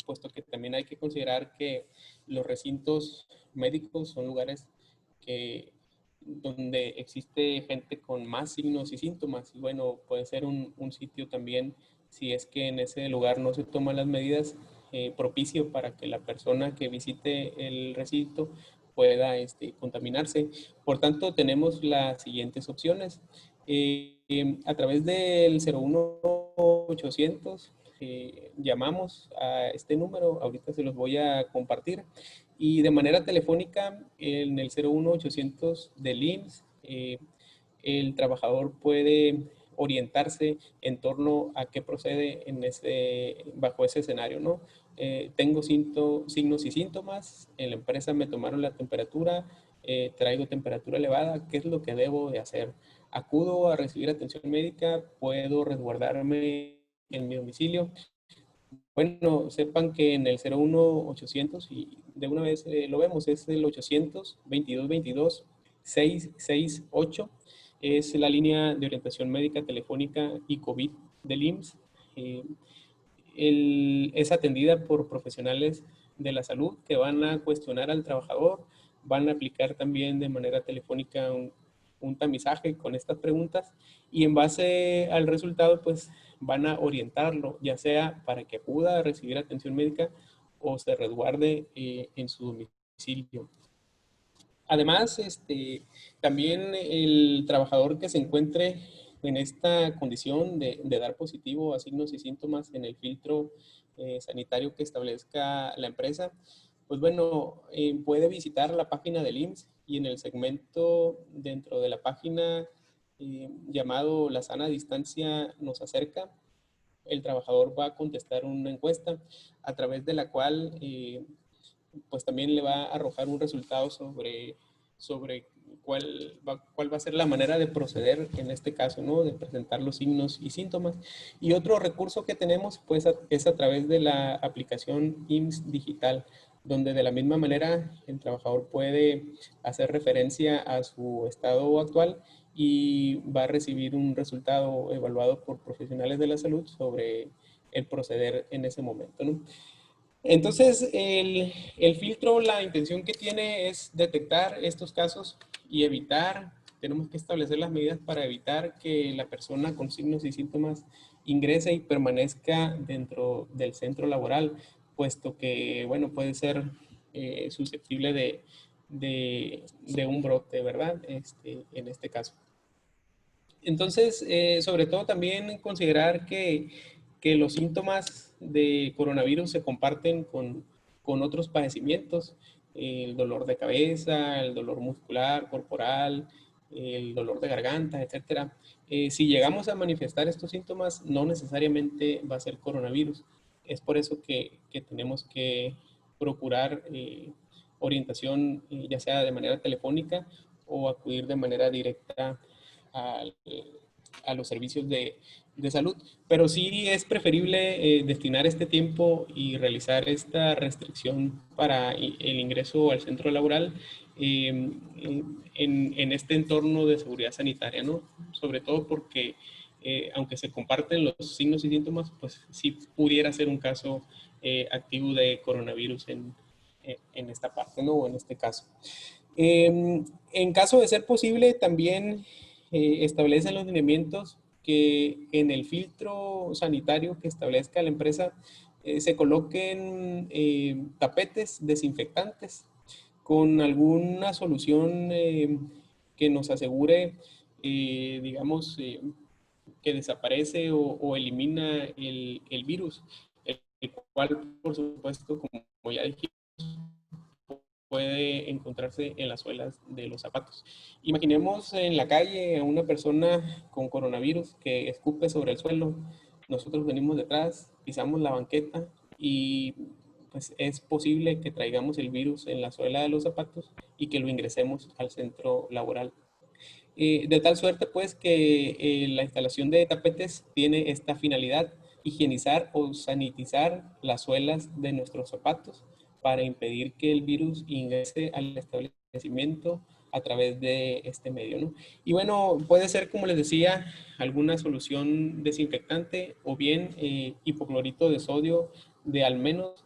puesto que también hay que considerar que los recintos médicos son lugares que donde existe gente con más signos y síntomas. Y bueno, puede ser un sitio también, si es que en ese lugar no se toman las medidas, propicio para que la persona que visite el recinto pueda contaminarse. Por tanto, tenemos las siguientes opciones. A través del 01800 llamamos a este número, ahorita se los voy a compartir, y de manera telefónica en el 01800 del IMSS, el trabajador puede orientarse en torno a qué procede bajo ese escenario, ¿no? Tengo signos y síntomas, en la empresa me tomaron la temperatura, traigo temperatura elevada, ¿qué es lo que debo de hacer? Acudo a recibir atención médica, puedo resguardarme en mi domicilio. Bueno, sepan que en el 01800, y de una vez lo vemos, es el 800 22 22 668, es la línea de orientación médica telefónica y COVID del IMSS. Eh, es atendida por profesionales de la salud que van a cuestionar al trabajador, van a aplicar también de manera telefónica un tamizaje con estas preguntas y en base al resultado pues van a orientarlo, ya sea para que acuda a recibir atención médica o se resguarde en su domicilio. Además, también el trabajador que se encuentre en esta condición de dar positivo a signos y síntomas en el filtro sanitario que establezca la empresa, pues bueno, puede visitar la página del IMSS y en el segmento dentro de la página llamado La sana distancia nos acerca, el trabajador va a contestar una encuesta a través de la cual pues también le va a arrojar un resultado sobre cuál va a ser la manera de proceder en este caso, ¿no? De presentar los signos y síntomas. Y otro recurso que tenemos, pues, es a través de la aplicación IMSS Digital, donde de la misma manera el trabajador puede hacer referencia a su estado actual y va a recibir un resultado evaluado por profesionales de la salud sobre el proceder en ese momento, ¿no? Entonces, el filtro, la intención que tiene es detectar estos casos y evitar, tenemos que establecer las medidas para evitar que la persona con signos y síntomas ingrese y permanezca dentro del centro laboral, puesto que, bueno, puede ser susceptible de un brote, ¿verdad? En este caso. Entonces, sobre todo también considerar que los síntomas de coronavirus se comparten con otros padecimientos, el dolor de cabeza, el dolor muscular, corporal, el dolor de garganta, etcétera. Si llegamos a manifestar estos síntomas, no necesariamente va a ser coronavirus. Es por eso que tenemos que procurar orientación, ya sea de manera telefónica o acudir de manera directa a, a los servicios de salud. Pero sí es preferible destinar este tiempo y realizar esta restricción para el ingreso al centro laboral en este entorno de seguridad sanitaria, ¿no? Sobre todo porque aunque se comparten los signos y síntomas, pues sí pudiera ser un caso activo de coronavirus en esta parte, ¿no? O en este caso. En caso de ser posible, también establecen los lineamientos que en el filtro sanitario que establezca la empresa se coloquen tapetes desinfectantes con alguna solución que nos asegure, digamos, que desaparece o elimina el virus, el cual, por supuesto, como ya dijimos, puede encontrarse en las suelas de los zapatos. Imaginemos en la calle a una persona con coronavirus que escupe sobre el suelo. Nosotros venimos detrás, pisamos la banqueta y pues es posible que traigamos el virus en la suela de los zapatos y que lo ingresemos al centro laboral. De tal suerte, pues, que la instalación de tapetes tiene esta finalidad: higienizar o sanitizar las suelas de nuestros zapatos para impedir que el virus ingrese al establecimiento a través de este medio, ¿no? Y bueno, puede ser, como les decía, alguna solución desinfectante o bien hipoclorito de sodio de al menos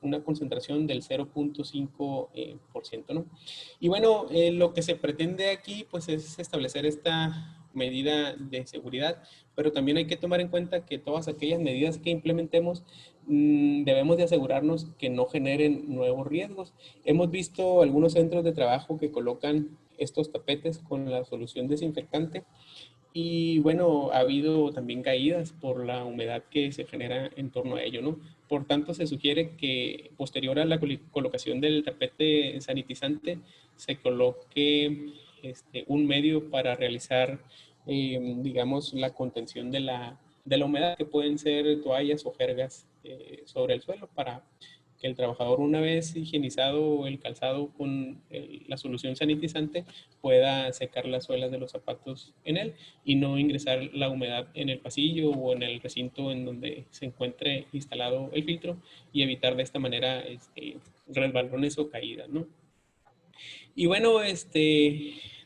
una concentración del 0.5%, ¿no? Y bueno, lo que se pretende aquí pues es establecer esta medida de seguridad, pero también hay que tomar en cuenta que todas aquellas medidas que implementemos debemos de asegurarnos que no generen nuevos riesgos. Hemos visto algunos centros de trabajo que colocan estos tapetes con la solución desinfectante y bueno, ha habido también caídas por la humedad que se genera en torno a ello, ¿no? Por tanto, se sugiere que posterior a la colocación del tapete sanitizante se coloque un medio para realizar, digamos, la contención de la humedad, que pueden ser toallas o jergas sobre el suelo, para que el trabajador, una vez higienizado el calzado con la solución sanitizante, pueda secar las suelas de los zapatos en él y no ingresar la humedad en el pasillo o en el recinto en donde se encuentre instalado el filtro, y evitar de esta manera resbalones o caídas, ¿no? Y bueno,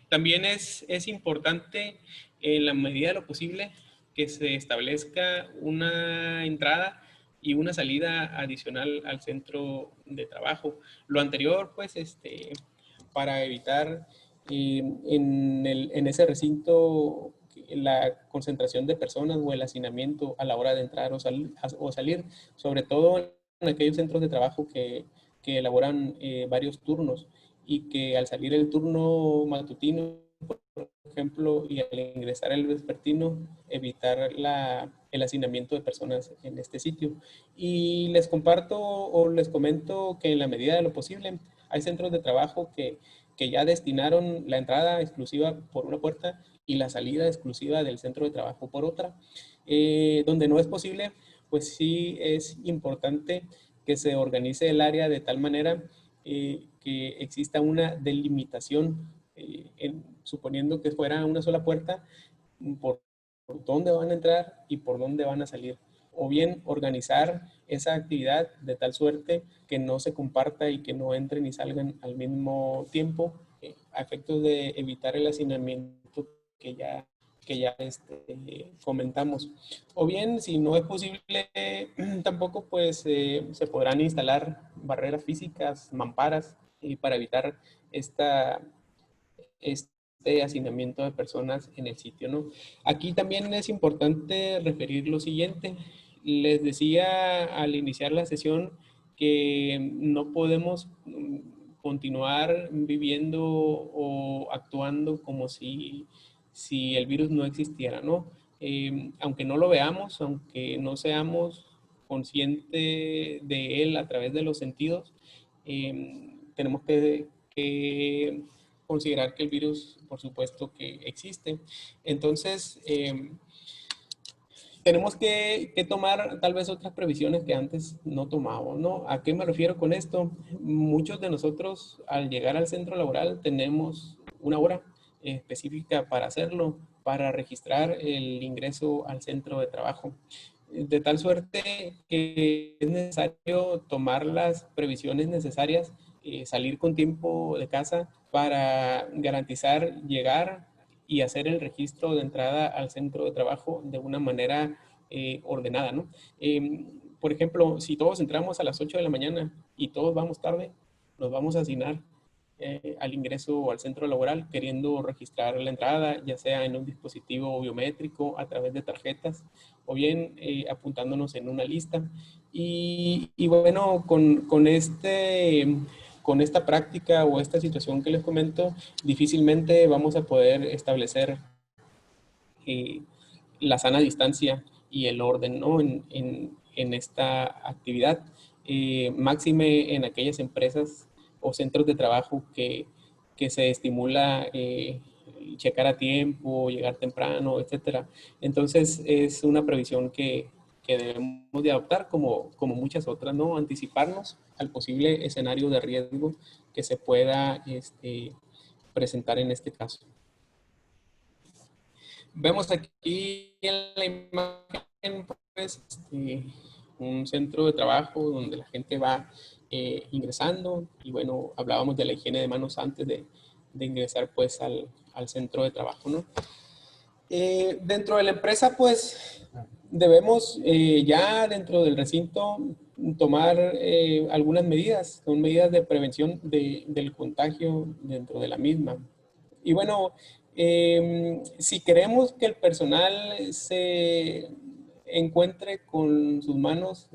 también es importante, en la medida de lo posible, que se establezca una entrada y una salida adicional al centro de trabajo. Lo anterior, pues, para evitar en ese recinto la concentración de personas o el hacinamiento a la hora de entrar o salir, sobre todo en aquellos centros de trabajo que elaboran varios turnos, y que al salir el turno matutino, por ejemplo, y al ingresar el vespertino, evitar el hacinamiento de personas en este sitio. Y les comparto o les comento que en la medida de lo posible hay centros de trabajo que ya destinaron la entrada exclusiva por una puerta y la salida exclusiva del centro de trabajo por otra. Donde no es posible, pues sí es importante que se organice el área de tal manera que exista una delimitación, suponiendo que fuera una sola puerta, por dónde van a entrar y por dónde van a salir. O bien organizar esa actividad de tal suerte que no se comparta y que no entren y salgan al mismo tiempo, a efectos de evitar el hacinamiento que ya fomentamos. O bien, si no es posible, tampoco pues se podrán instalar barreras físicas, mamparas, para evitar este hacinamiento de personas en el sitio, ¿no? Aquí también es importante referir lo siguiente. Les decía al iniciar la sesión que no podemos continuar viviendo o actuando como si el virus no existiera, ¿no? Aunque no lo veamos, aunque no seamos conscientes de él a través de los sentidos, tenemos que considerar que el virus, por supuesto, que existe. Entonces, tenemos que tomar tal vez otras previsiones que antes no tomábamos, ¿no? ¿A qué me refiero con esto? Muchos de nosotros, al llegar al centro laboral, tenemos una hora específica para hacerlo, para registrar el ingreso al centro de trabajo. De tal suerte que es necesario tomar las previsiones necesarias, salir con tiempo de casa para garantizar llegar y hacer el registro de entrada al centro de trabajo de una manera ordenada, ¿no? Por ejemplo, si todos entramos a las 8 de la mañana y todos vamos tarde, nos vamos a asignar al ingreso o al centro laboral queriendo registrar la entrada, ya sea en un dispositivo biométrico a través de tarjetas, o bien apuntándonos en una lista. Y bueno, con esta práctica o esta situación que les comento, difícilmente vamos a poder establecer eh, la sana distancia y el orden, ¿no? en esta actividad. Máxime en aquellas empresas o centros de trabajo que se estimula checar a tiempo, llegar temprano, etcétera. Entonces es una previsión que debemos de adoptar, como muchas otras, ¿no? Anticiparnos al posible escenario de riesgo que se pueda presentar en este caso. Vemos aquí en la imagen, pues, un centro de trabajo donde la gente va ingresando, y bueno, hablábamos de la higiene de manos antes de ingresar pues al centro de trabajo, ¿no? Dentro de la empresa, pues, debemos ya dentro del recinto tomar algunas medidas, son medidas de prevención del contagio dentro de la misma. Y bueno, si queremos que el personal se encuentre con sus manos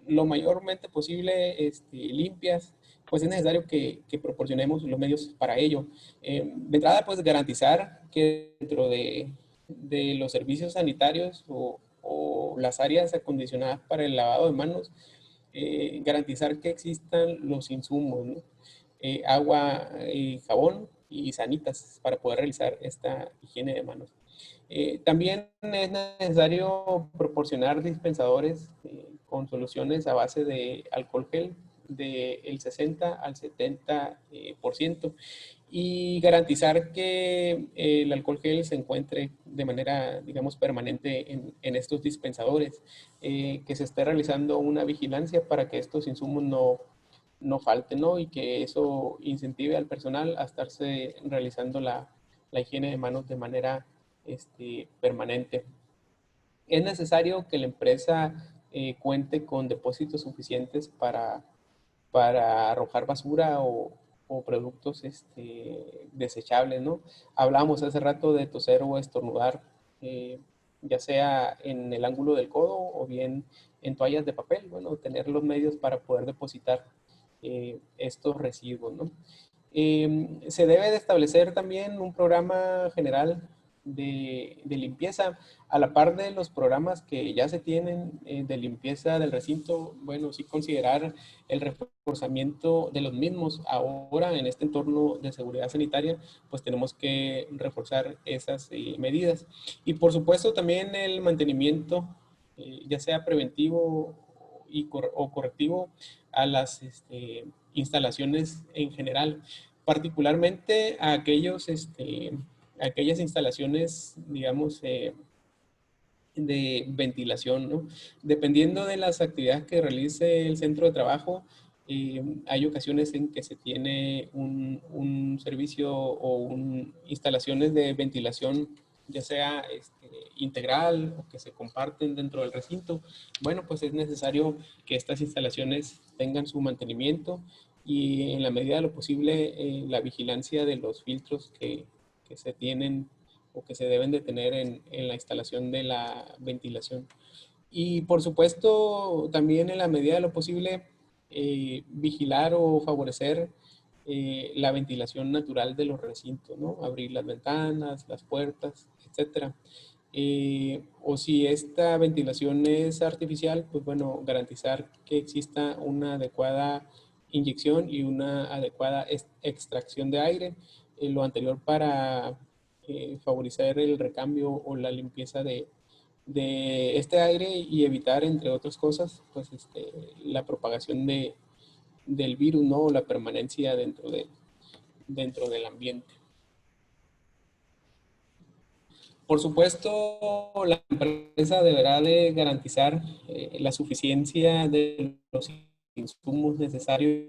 lo mayormente posible limpias, pues es necesario que proporcionemos los medios para ello. De entrada, pues garantizar que dentro de los servicios sanitarios o las áreas acondicionadas para el lavado de manos, garantizar que existan los insumos, ¿no? Agua, jabón y sanitas para poder realizar esta higiene de manos. También es necesario proporcionar dispensadores con soluciones a base de alcohol gel del 60 al 70%, y garantizar que el alcohol gel se encuentre de manera, digamos, permanente en estos dispensadores, que se esté realizando una vigilancia para que estos insumos no falten, ¿no? Y que eso incentive al personal a estarse realizando la higiene de manos de manera permanente. Es necesario que la empresa cuente con depósitos suficientes para arrojar basura o productos desechables, ¿no? Hablábamos hace rato de toser o estornudar, ya sea en el ángulo del codo o bien en toallas de papel. Bueno, tener los medios para poder depositar estos residuos, ¿no? Se debe de establecer también un programa general de limpieza a la par de los programas que ya se tienen de limpieza del recinto. Bueno, sí considerar el reforzamiento de los mismos. Ahora, en este entorno de seguridad sanitaria, pues tenemos que reforzar esas medidas. Y por supuesto también el mantenimiento, ya sea preventivo o correctivo, a las instalaciones en general, particularmente a aquellas instalaciones, digamos, de ventilación, ¿no? Dependiendo de las actividades que realice el centro de trabajo, hay ocasiones en que se tiene un servicio o instalaciones de ventilación, ya sea integral o que se comparten dentro del recinto. Bueno, pues es necesario que estas instalaciones tengan su mantenimiento y en la medida de lo posible la vigilancia de los filtros que se tienen o que se deben de tener en la instalación de la ventilación. Y por supuesto, también en la medida de lo posible, vigilar o favorecer la ventilación natural de los recintos, ¿no? Abrir las ventanas, las puertas, etcétera. O si esta ventilación es artificial, pues bueno, garantizar que exista una adecuada inyección y una adecuada extracción de aire. Lo anterior para favorecer el recambio o la limpieza de este aire y evitar, entre otras cosas, pues la propagación del virus, ¿no? O la permanencia dentro del ambiente. Por supuesto, la empresa deberá de garantizar la suficiencia de los insumos necesarios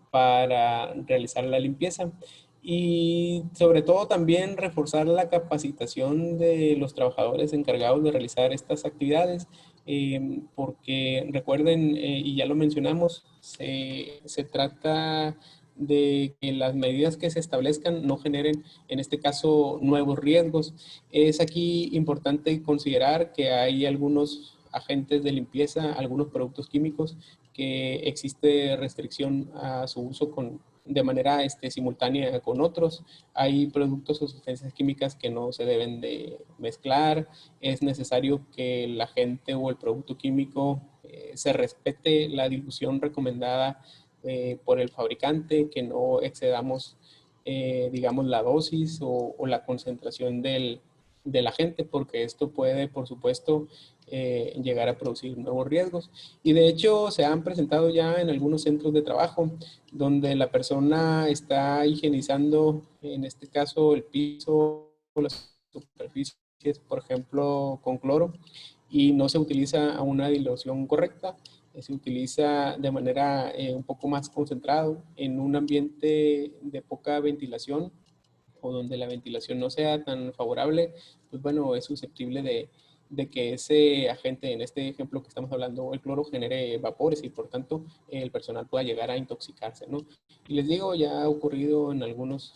para realizar la limpieza, y sobre todo también reforzar la capacitación de los trabajadores encargados de realizar estas actividades, porque recuerden, y ya lo mencionamos, se trata de que las medidas que se establezcan no generen, en este caso, nuevos riesgos. Es aquí importante considerar que hay algunos agentes de limpieza, algunos productos químicos que existe restricción a su uso de manera simultánea con otros. Hay productos o sustancias químicas que no se deben de mezclar. Es necesario que el agente o el producto químico se respete la dilución recomendada por el fabricante, que no excedamos, digamos, la dosis o la concentración del agente, porque esto puede, por supuesto, llegar a producir nuevos riesgos. Y de hecho se han presentado ya en algunos centros de trabajo donde la persona está higienizando, en este caso el piso o las superficies, por ejemplo, con cloro, y no se utiliza a una dilución correcta, se utiliza de manera un poco más concentrado en un ambiente de poca ventilación o donde la ventilación no sea tan favorable, pues bueno, es susceptible de que ese agente, en este ejemplo que estamos hablando, el cloro, genere vapores y por tanto el personal pueda llegar a intoxicarse, ¿no? Y les digo, ya ha ocurrido en algunos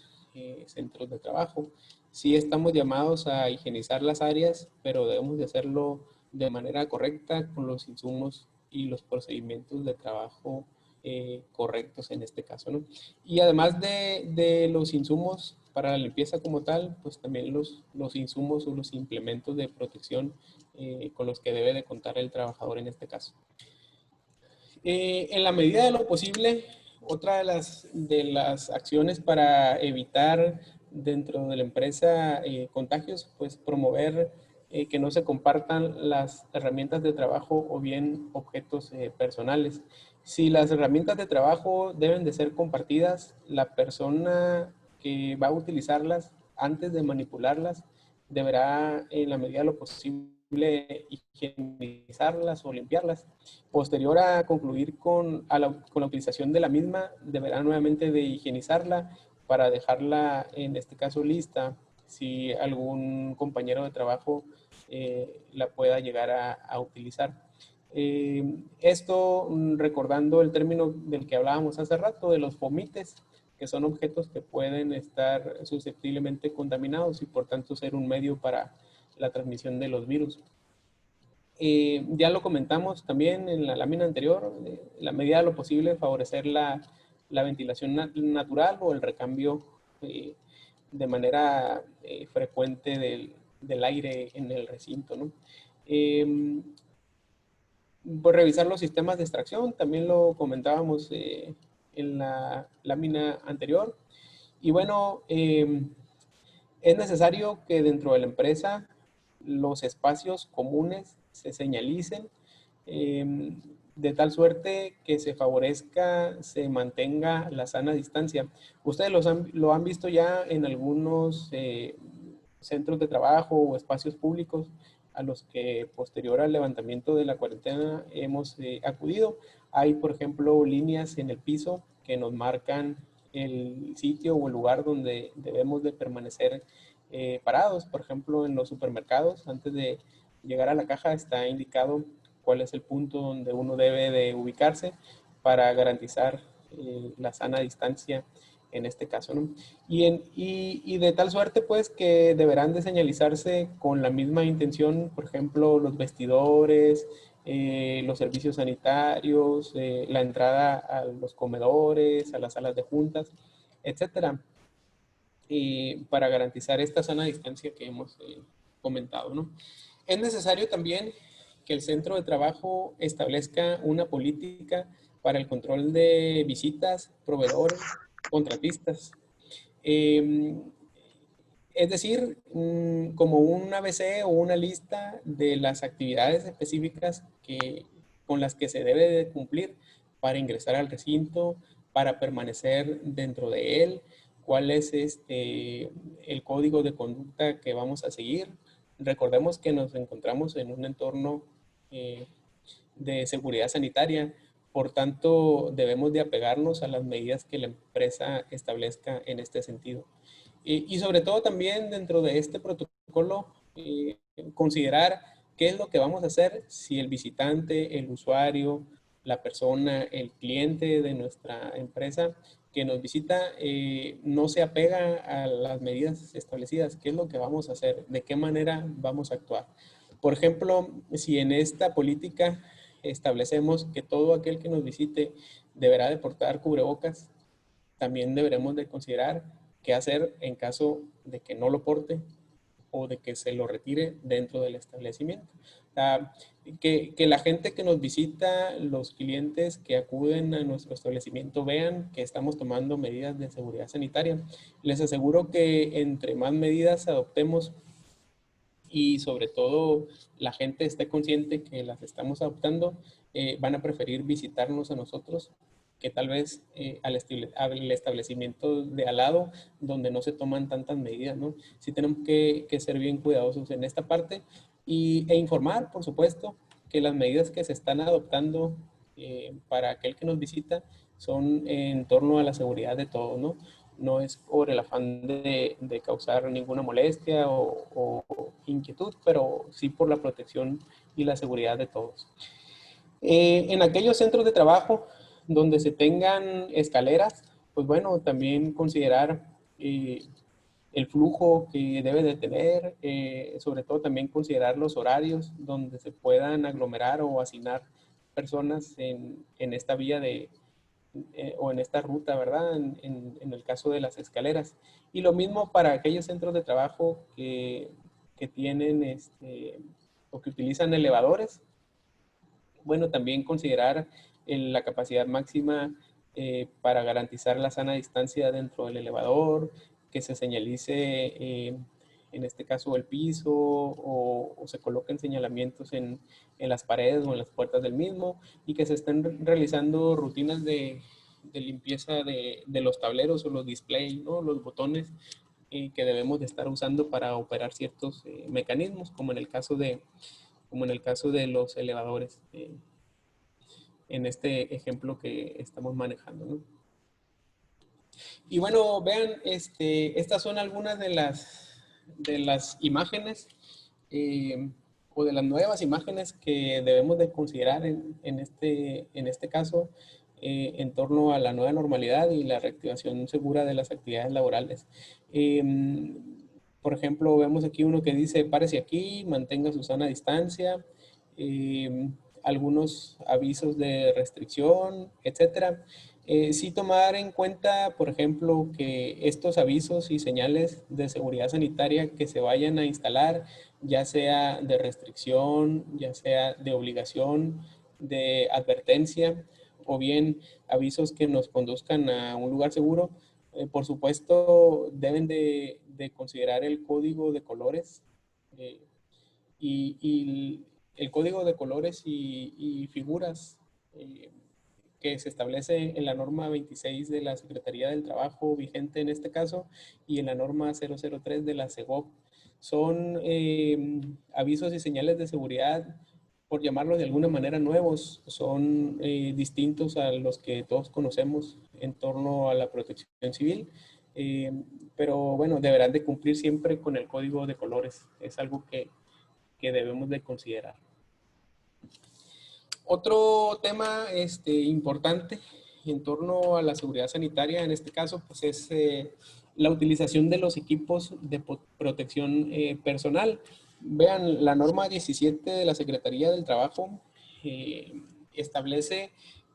centros de trabajo. Sí estamos llamados a higienizar las áreas, pero debemos de hacerlo de manera correcta con los insumos y los procedimientos de trabajo correctos en este caso, ¿no? Y además de los insumos para la limpieza como tal, pues también los insumos o los implementos de protección con los que debe de contar el trabajador en este caso. En la medida de lo posible, otra de las acciones para evitar dentro de la empresa contagios, pues promover que no se compartan las herramientas de trabajo o bien objetos personales. Si las herramientas de trabajo deben de ser compartidas, la persona que va a utilizarlas antes de manipularlas deberá, en la medida de lo posible, higienizarlas o limpiarlas. Posterior a concluir con la utilización de la misma, deberá nuevamente de higienizarla para dejarla, en este caso, lista si algún compañero de trabajo la pueda llegar a utilizar. Esto recordando el término del que hablábamos hace rato, de los fomites, que son objetos que pueden estar susceptiblemente contaminados y por tanto ser un medio para la transmisión de los virus. Ya lo comentamos también en la lámina anterior, la medida de lo posible favorecer la ventilación natural o el recambio de manera frecuente del aire en el recinto, ¿no? Por revisar los sistemas de extracción, también lo comentábamos en la lámina anterior. Y bueno, es necesario que dentro de la empresa los espacios comunes se señalicen de tal suerte que se favorezca, se mantenga la sana distancia. Ustedes lo han visto ya en algunos centros de trabajo o espacios públicos a los que posterior al levantamiento de la cuarentena hemos acudido. Hay, por ejemplo, líneas en el piso que nos marcan el sitio o el lugar donde debemos de permanecer parados. Por ejemplo, en los supermercados, antes de llegar a la caja está indicado cuál es el punto donde uno debe de ubicarse para garantizar la sana distancia en este caso, ¿no? Y de tal suerte, pues, que deberán de señalizarse con la misma intención, por ejemplo, los vestidores, los servicios sanitarios, la entrada a los comedores, a las salas de juntas, etcétera, para garantizar esta sana distancia que hemos comentado, ¿no? Es necesario también que el centro de trabajo establezca una política para el control de visitas, proveedores, contratistas. Eh, es decir, como un ABC o una lista de las actividades específicas con las que se debe de cumplir para ingresar al recinto, para permanecer dentro de él, cuál es el código de conducta que vamos a seguir. Recordemos que nos encontramos en un entorno eh, de seguridad sanitaria, por tanto debemos de apegarnos a las medidas que la empresa establezca en este sentido. Y sobre todo también dentro de este protocolo, considerar qué es lo que vamos a hacer si el visitante, el usuario, la persona, el cliente de nuestra empresa que nos visita no se apega a las medidas establecidas. ¿Qué es lo que vamos a hacer? ¿De qué manera vamos a actuar? Por ejemplo, si en esta política establecemos que todo aquel que nos visite deberá de portar cubrebocas, también deberemos de considerar qué hacer en caso de que no lo porte o de que se lo retire dentro del establecimiento. O sea, que la gente que nos visita, los clientes que acuden a nuestro establecimiento vean que estamos tomando medidas de seguridad sanitaria. Les aseguro que entre más medidas adoptemos y sobre todo la gente esté consciente que las estamos adoptando, van a preferir visitarnos a nosotros que tal vez al establecimiento de al lado donde no se toman tantas medidas, ¿no? Sí tenemos que ser bien cuidadosos en esta parte e informar, por supuesto, que las medidas que se están adoptando para aquel que nos visita son en torno a la seguridad de todos, ¿no? No es por el afán de causar ninguna molestia o inquietud, pero sí por la protección y la seguridad de todos. En aquellos centros de trabajo donde se tengan escaleras, pues bueno, también considerar el flujo que debe de tener, sobre todo también considerar los horarios donde se puedan aglomerar o hacinar personas en esta vía o en esta ruta, ¿verdad? En el caso de las escaleras. Y lo mismo para aquellos centros de trabajo que tienen o que utilizan elevadores. Bueno, también considerar la capacidad máxima para garantizar la sana distancia dentro del elevador, que se señalice, en este caso, el piso o se coloquen señalamientos en las paredes o en las puertas del mismo y que se estén realizando rutinas de limpieza de los tableros o los displays, ¿no? Los botones que debemos de estar usando para operar ciertos mecanismos, como en el caso de los elevadores, en este ejemplo que estamos manejando, ¿no? Y bueno, vean, estas son algunas de las imágenes o de las nuevas imágenes que debemos de considerar en este caso en torno a la nueva normalidad y la reactivación segura de las actividades laborales. Por ejemplo, vemos aquí uno que dice, párese aquí, mantenga su sana distancia, algunos avisos de restricción, etcétera. Sí tomar en cuenta, por ejemplo, que estos avisos y señales de seguridad sanitaria que se vayan a instalar, ya sea de restricción, ya sea de obligación, de advertencia, o bien avisos que nos conduzcan a un lugar seguro, por supuesto, deben de considerar el código de colores eh, y el código de colores y figuras que se establece en la norma 26 de la Secretaría del Trabajo vigente en este caso y en la norma 003 de la CEGOP. Son avisos y señales de seguridad, por llamarlos de alguna manera, nuevos. Son distintos a los que todos conocemos en torno a la protección civil. Eh, pero bueno, deberán de cumplir siempre con el código de colores. Es algo que debemos de considerar. Otro tema importante en torno a la seguridad sanitaria, en este caso, pues es la utilización de los equipos de protección personal. Vean, la norma 17 de la Secretaría del Trabajo establece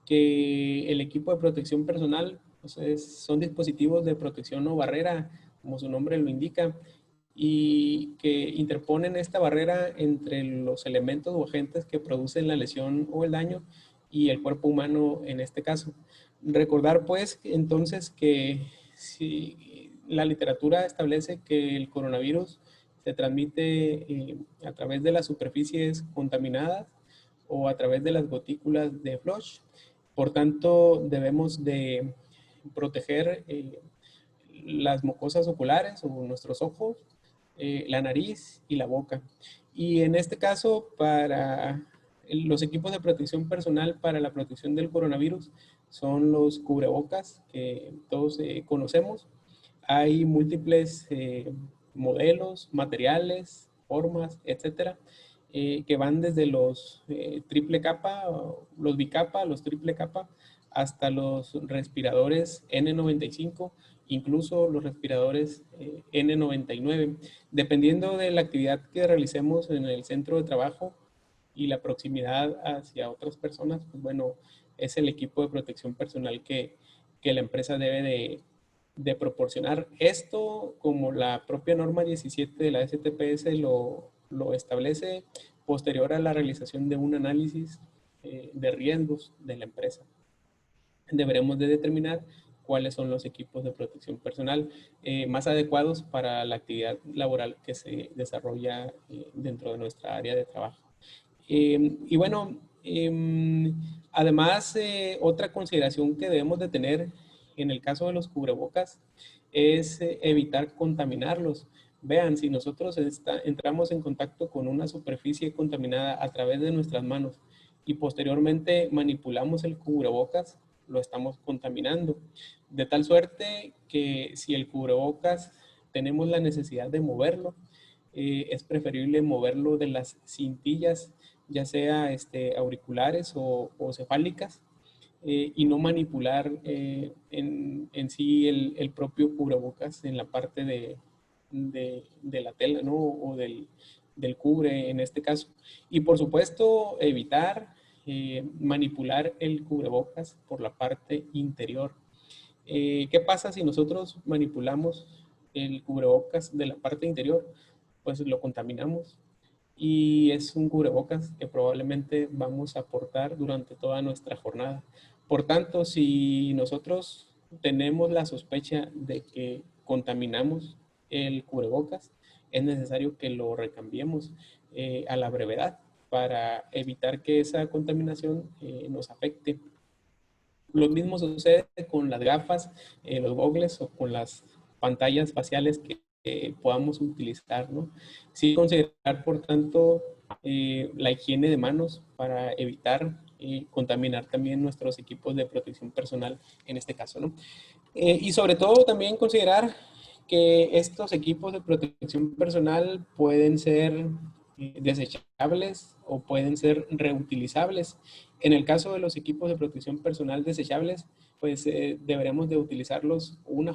que el equipo de protección personal pues son dispositivos de protección o barrera, como su nombre lo indica, y que interponen esta barrera entre los elementos o agentes que producen la lesión o el daño y el cuerpo humano en este caso. Recordar pues entonces que si la literatura establece que el coronavirus se transmite a través de las superficies contaminadas o a través de las gotículas de flush. Por tanto, debemos de proteger las mucosas oculares o nuestros ojos, la nariz y la boca. Y en este caso, para los equipos de protección personal para la protección del coronavirus son los cubrebocas que todos conocemos. Hay múltiples modelos, materiales, formas, etcétera, que van desde los triple capa, los bicapa, los triple capa, hasta los respiradores N95, incluso los respiradores N99. Dependiendo de la actividad que realicemos en el centro de trabajo y la proximidad hacia otras personas, pues bueno, es el equipo de protección personal que la empresa debe de proporcionar. Esto, como la propia norma 17 de la STPS lo establece, posterior a la realización de un análisis de riesgos de la empresa. Deberemos de determinar cuáles son los equipos de protección personal más adecuados para la actividad laboral que se desarrolla dentro de nuestra área de trabajo. Y bueno, además, otra consideración que debemos de tener en el caso de los cubrebocas es evitar contaminarlos. Vean, si nosotros entramos en contacto con una superficie contaminada a través de nuestras manos y posteriormente manipulamos el cubrebocas, lo estamos contaminando. De tal suerte que si el cubrebocas tenemos la necesidad de moverlo, es preferible moverlo de las cintillas, ya sea auriculares o cefálicas, y no manipular en sí el propio cubrebocas en la parte de la tela, ¿no? O del cubre en este caso. Y por supuesto, evitar manipular el cubrebocas por la parte interior. ¿Qué pasa si nosotros manipulamos el cubrebocas de la parte interior? Pues lo contaminamos y es un cubrebocas que probablemente vamos a portar durante toda nuestra jornada. Por tanto, si nosotros tenemos la sospecha de que contaminamos el cubrebocas, es necesario que lo recambiemos a la brevedad para evitar que esa contaminación nos afecte. Lo mismo sucede con las gafas, los goggles o con las pantallas faciales que podamos utilizar, ¿no? Sí considerar, por tanto, la higiene de manos para evitar contaminar también nuestros equipos de protección personal en este caso, ¿no? Y sobre todo también considerar que estos equipos de protección personal pueden ser desechables o pueden ser reutilizables. En el caso de los equipos de protección personal desechables, pues deberemos de utilizarlos una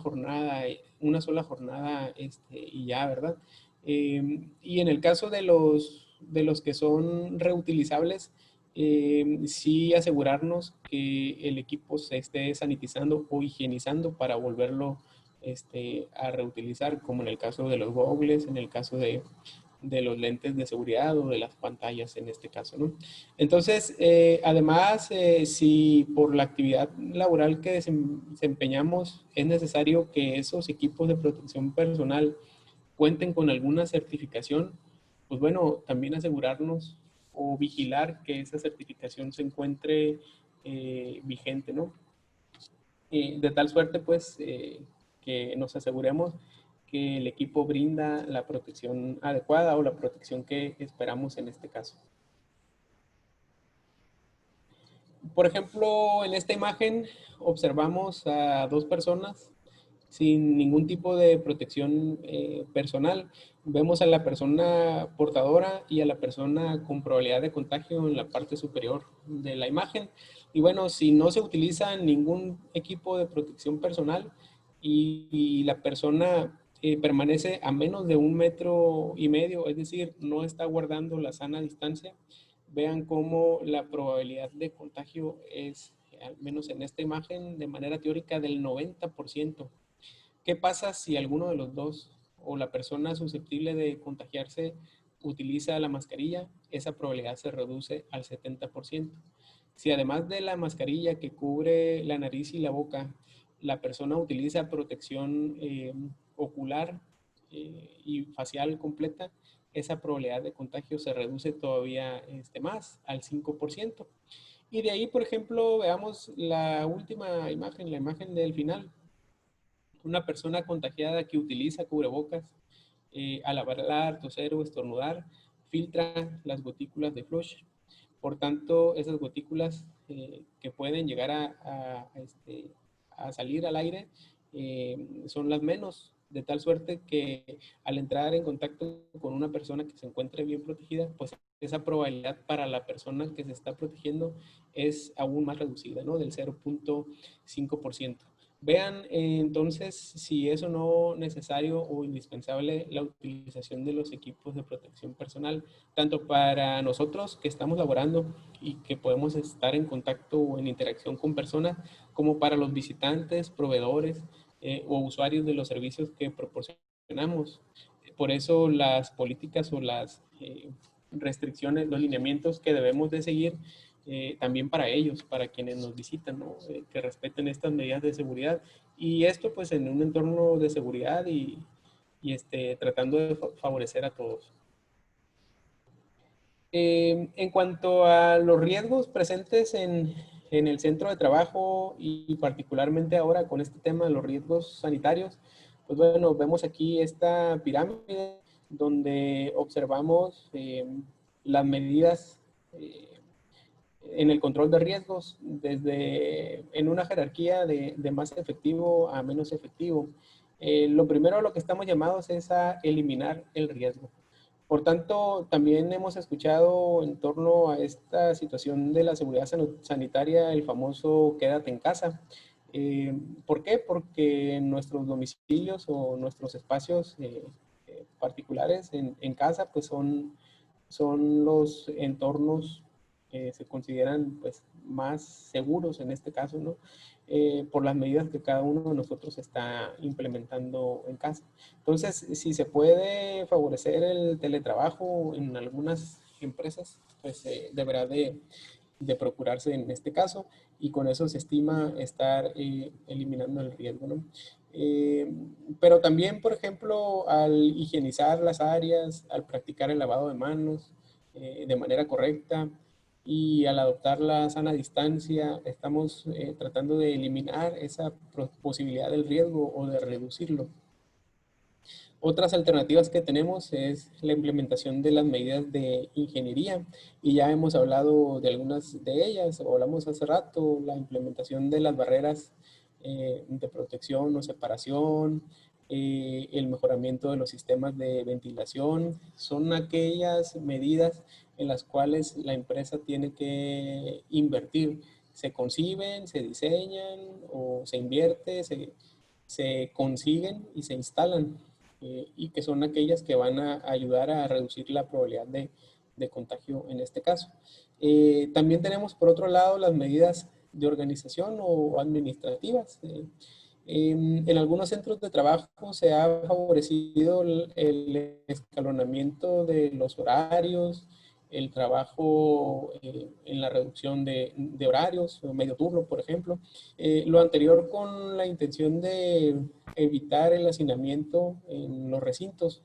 sola jornada y ya, ¿verdad? Y en el caso de los que son reutilizables, sí asegurarnos que el equipo se esté sanitizando o higienizando para volverlo a reutilizar, como en el caso de los goggles, en el caso de los lentes de seguridad o de las pantallas en este caso, ¿no? Entonces, además, si por la actividad laboral que desempeñamos es necesario que esos equipos de protección personal cuenten con alguna certificación, pues bueno, también asegurarnos o vigilar que esa certificación se encuentre vigente, ¿no? De tal suerte, pues, que nos aseguremos que el equipo brinda la protección adecuada o la protección que esperamos en este caso. Por ejemplo, en esta imagen observamos a dos personas sin ningún tipo de protección personal. Vemos a la persona portadora y a la persona con probabilidad de contagio en la parte superior de la imagen. Y bueno, si no se utiliza ningún equipo de protección personal y la persona permanece a menos de 1,5 metros, es decir, no está guardando la sana distancia, vean cómo la probabilidad de contagio es, al menos en esta imagen, de manera teórica del 90%. ¿Qué pasa si alguno de los dos o la persona susceptible de contagiarse utiliza la mascarilla? Esa probabilidad se reduce al 70%. Si además de la mascarilla que cubre la nariz y la boca, la persona utiliza protección ocular y facial completa, esa probabilidad de contagio se reduce todavía más, al 5%. Y de ahí, por ejemplo, veamos la última imagen, la imagen del final. Una persona contagiada que utiliza cubrebocas al hablar, toser o estornudar, filtra las gotículas de flush. Por tanto, esas gotículas que pueden llegar a salir al aire son las menos, de tal suerte que al entrar en contacto con una persona que se encuentre bien protegida, pues esa probabilidad para la persona que se está protegiendo es aún más reducida, ¿no? Del 0,5%. Vean entonces si es o no necesario o indispensable la utilización de los equipos de protección personal, tanto para nosotros que estamos laborando y que podemos estar en contacto o en interacción con personas, como para los visitantes, proveedores o usuarios de los servicios que proporcionamos. Por eso las políticas o las restricciones, los lineamientos que debemos de seguir también para ellos, para quienes nos visitan, ¿no? Que respeten estas medidas de seguridad. Y esto pues en un entorno de seguridad y tratando de favorecer a todos. En cuanto a los riesgos presentes en el centro de trabajo y particularmente ahora con este tema de los riesgos sanitarios, pues bueno, vemos aquí esta pirámide donde observamos las medidas en el control de riesgos desde en una jerarquía de más efectivo a menos efectivo. Lo primero a lo que estamos llamados es a eliminar el riesgo. Por tanto, también hemos escuchado en torno a esta situación de la seguridad sanitaria el famoso quédate en casa. ¿Por qué? Porque nuestros domicilios o nuestros espacios particulares en casa pues son los entornos que se consideran pues más seguros en este caso, ¿no? Por las medidas que cada uno de nosotros está implementando en casa. Entonces, si se puede favorecer el teletrabajo en algunas empresas, pues deberá de procurarse en este caso y con eso se estima estar eliminando el riesgo, ¿no? Eh, pero también, por ejemplo, al higienizar las áreas, al practicar el lavado de manos de manera correcta y al adoptar la sana distancia, estamos tratando de eliminar esa posibilidad del riesgo o de reducirlo. Otras alternativas que tenemos es la implementación de las medidas de ingeniería y ya hemos hablado de algunas de ellas, o hablamos hace rato, la implementación de las barreras de protección o separación, el mejoramiento de los sistemas de ventilación, son aquellas medidas en las cuales la empresa tiene que invertir. Se conciben, se diseñan o se invierte, se consiguen y se instalan y que son aquellas que van a ayudar a reducir la probabilidad de contagio en este caso. También tenemos por otro lado las medidas de organización o administrativas. En algunos centros de trabajo se ha favorecido el escalonamiento de los horarios, el trabajo en la reducción de horarios, o medio turno, por ejemplo. Lo anterior con la intención de evitar el hacinamiento en los recintos.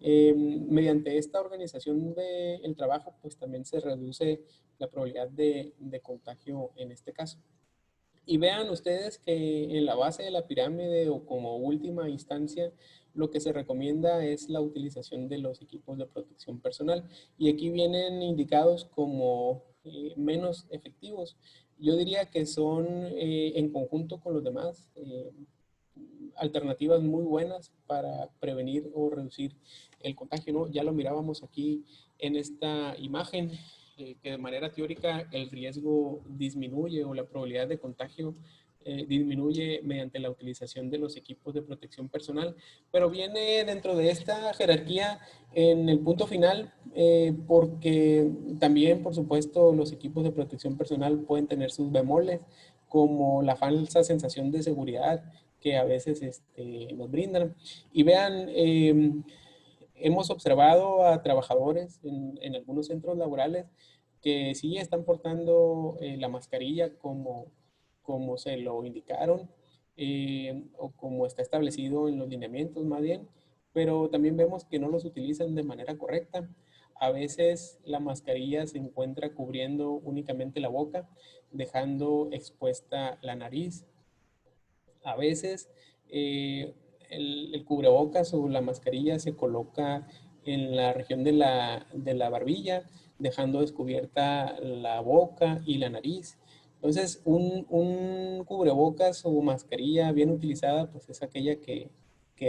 Mediante esta organización del trabajo, pues también se reduce la probabilidad de contagio en este caso. Y vean ustedes que en la base de la pirámide o como última instancia, lo que se recomienda es la utilización de los equipos de protección personal. Y aquí vienen indicados como menos efectivos. Yo diría que son en conjunto con los demás alternativas muy buenas para prevenir o reducir el contagio, ¿no? Ya lo mirábamos aquí en esta imagen, que de manera teórica el riesgo disminuye o la probabilidad de contagio disminuye mediante la utilización de los equipos de protección personal, pero viene dentro de esta jerarquía en el punto final porque también, por supuesto, los equipos de protección personal pueden tener sus bemoles, como la falsa sensación de seguridad que a veces nos brindan. Y vean, hemos observado a trabajadores en algunos centros laborales que sí están portando la mascarilla como se lo indicaron o como está establecido en los lineamientos más bien, pero también vemos que no los utilizan de manera correcta. A veces la mascarilla se encuentra cubriendo únicamente la boca, dejando expuesta la nariz. A veces el cubrebocas o la mascarilla se coloca en la región de la barbilla, dejando descubierta la boca y la nariz. Entonces, un cubrebocas o mascarilla bien utilizada, pues es aquella que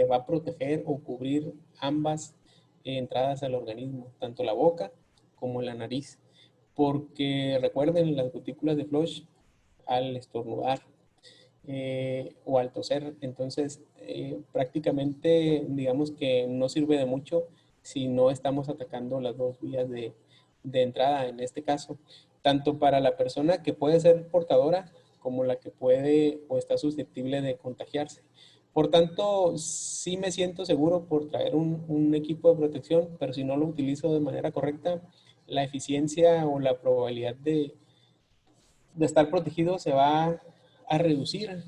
va a proteger o cubrir ambas entradas al organismo, tanto la boca como la nariz. Porque recuerden, las gotículas de flush al estornudar o al toser. Entonces, prácticamente digamos que no sirve de mucho si no estamos atacando las dos vías de entrada en este caso, tanto para la persona que puede ser portadora como la que puede o está susceptible de contagiarse. Por tanto, sí me siento seguro por traer un equipo de protección, pero si no lo utilizo de manera correcta, la eficiencia o la probabilidad de estar protegido se va a reducir.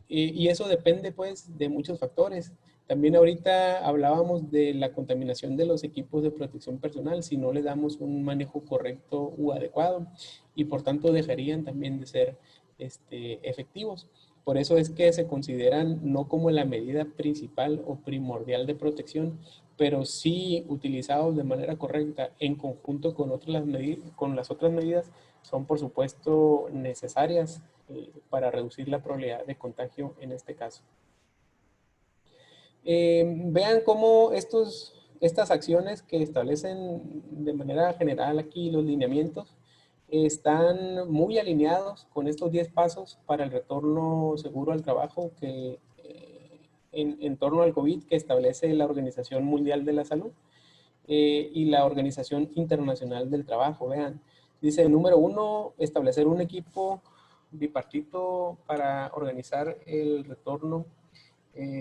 Y eso depende pues de muchos factores. También ahorita hablábamos de la contaminación de los equipos de protección personal si no le damos un manejo correcto u adecuado y por tanto dejarían también de ser efectivos. Por eso es que se consideran no como la medida principal o primordial de protección, pero sí utilizados de manera correcta en conjunto con, con las otras medidas son por supuesto necesarias para reducir la probabilidad de contagio en este caso. Vean cómo estas acciones que establecen de manera general aquí los lineamientos están muy alineados con estos 10 pasos para el retorno seguro al trabajo que en torno al COVID que establece la Organización Mundial de la Salud y la Organización Internacional del Trabajo. Vean, dice, número 1, establecer un equipo bipartito para organizar el retorno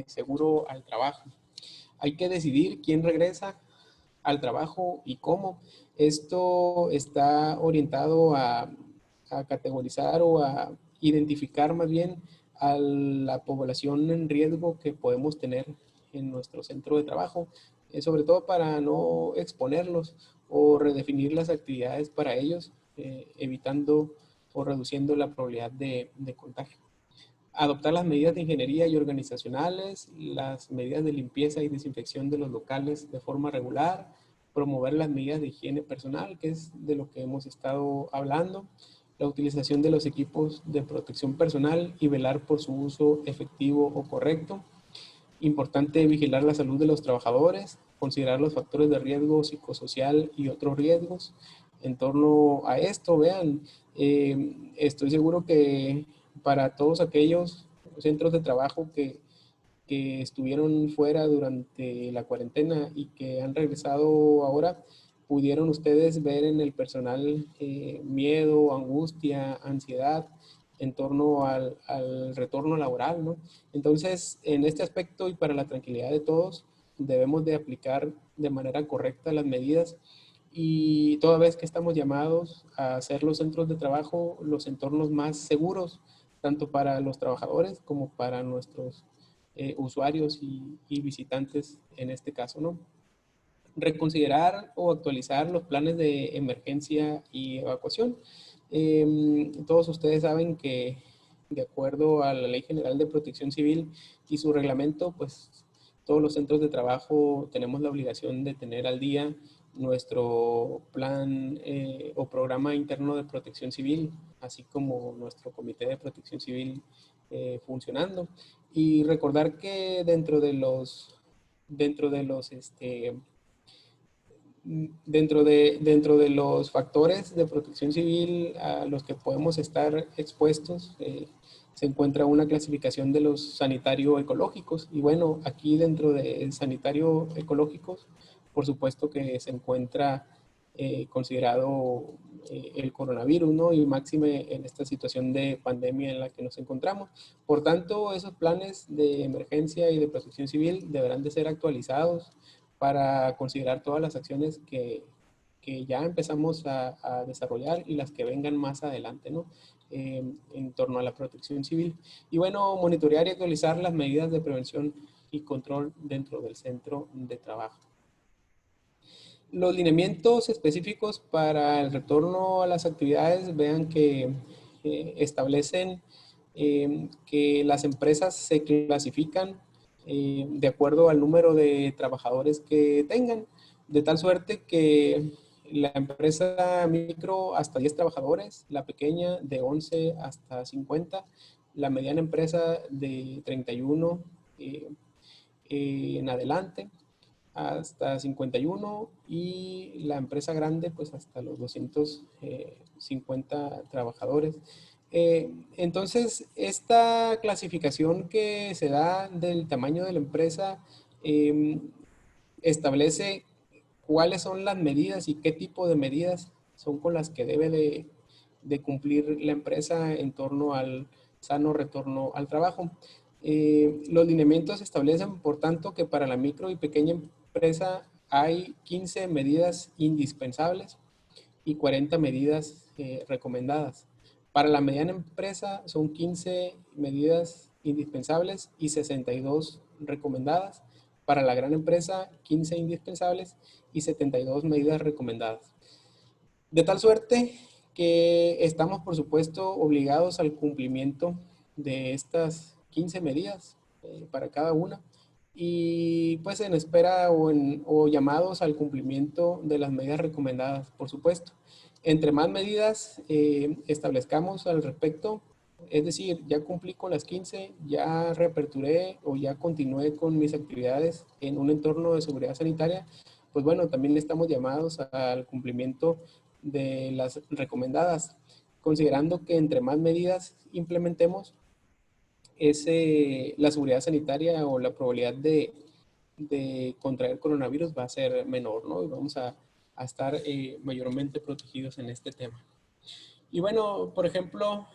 seguro al trabajo. Hay que decidir quién regresa al trabajo y cómo. Esto está orientado a categorizar o a identificar más bien a la población en riesgo que podemos tener en nuestro centro de trabajo, sobre todo para no exponerlos o redefinir las actividades para ellos, evitando o reduciendo la probabilidad de contagio. Adoptar las medidas de ingeniería y organizacionales, las medidas de limpieza y desinfección de los locales de forma regular, promover las medidas de higiene personal, que es de lo que hemos estado hablando, la utilización de los equipos de protección personal y velar por su uso efectivo o correcto. Importante vigilar la salud de los trabajadores, considerar los factores de riesgo psicosocial y otros riesgos. En torno a esto, vean, estoy seguro que para todos aquellos centros de trabajo que estuvieron fuera durante la cuarentena y que han regresado ahora, pudieron ustedes ver en el personal miedo, angustia, ansiedad en torno al retorno laboral, ¿no? Entonces, en este aspecto y para la tranquilidad de todos, debemos de aplicar de manera correcta las medidas y toda vez que estamos llamados a hacer los centros de trabajo los entornos más seguros, tanto para los trabajadores como para nuestros usuarios y visitantes en este caso, ¿no? Reconsiderar o actualizar los planes de emergencia y evacuación. Todos ustedes saben que de acuerdo a la Ley General de Protección Civil y su reglamento, pues todos los centros de trabajo tenemos la obligación de tener al día nuestro plan o programa interno de protección civil, así como nuestro comité de protección civil funcionando. Y recordar que dentro de los factores de protección civil a los que podemos estar expuestos, se encuentra una clasificación de los sanitario-ecológicos. Y bueno, aquí dentro de sanitario-ecológicos, por supuesto que se encuentra considerado el coronavirus, ¿no? Y máxime en esta situación de pandemia en la que nos encontramos. Por tanto, esos planes de emergencia y de protección civil deberán de ser actualizados para considerar todas las acciones que ya empezamos a desarrollar y las que vengan más adelante, ¿no? En torno a la protección civil. Y bueno, monitorear y actualizar las medidas de prevención y control dentro del centro de trabajo. Los lineamientos específicos para el retorno a las actividades, vean que establecen que las empresas se clasifican de acuerdo al número de trabajadores que tengan, de tal suerte que la empresa micro hasta 10 trabajadores, la pequeña de 11 hasta 50, la mediana empresa de 31 en adelante hasta 51 y la empresa grande pues hasta los 250 trabajadores. Entonces, esta clasificación que se da del tamaño de la empresa establece cuáles son las medidas y qué tipo de medidas son con las que debe de cumplir la empresa en torno al sano retorno al trabajo. Los lineamientos establecen, por tanto, que para la micro y pequeña empresa hay 15 medidas indispensables y 40 medidas recomendadas. Para la mediana empresa son 15 medidas indispensables y 62 recomendadas. Para la gran empresa, 15 indispensables y 72 medidas recomendadas. De tal suerte que estamos, por supuesto, obligados al cumplimiento de estas 15 medidas para cada una y pues en espera o llamados al cumplimiento de las medidas recomendadas, por supuesto. Entre más medidas establezcamos al respecto, es decir, ya cumplí con las 15, ya reaperturé o ya continué con mis actividades en un entorno de seguridad sanitaria, pues bueno, también estamos llamados al cumplimiento de las recomendadas, considerando que entre más medidas implementemos, la seguridad sanitaria o la probabilidad de contraer coronavirus va a ser menor, ¿no? Y vamos a estar mayormente protegidos en este tema. Y bueno, por ejemplo,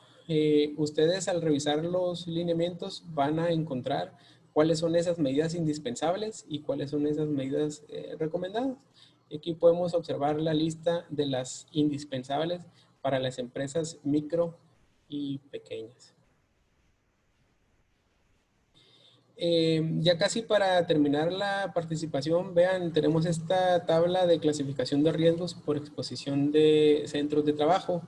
ustedes al revisar los lineamientos van a encontrar cuáles son esas medidas indispensables y cuáles son esas medidas recomendadas. Aquí podemos observar la lista de las indispensables para las empresas micro y pequeñas. Ya casi para terminar la participación, vean, tenemos esta tabla de clasificación de riesgos por exposición de centros de trabajo.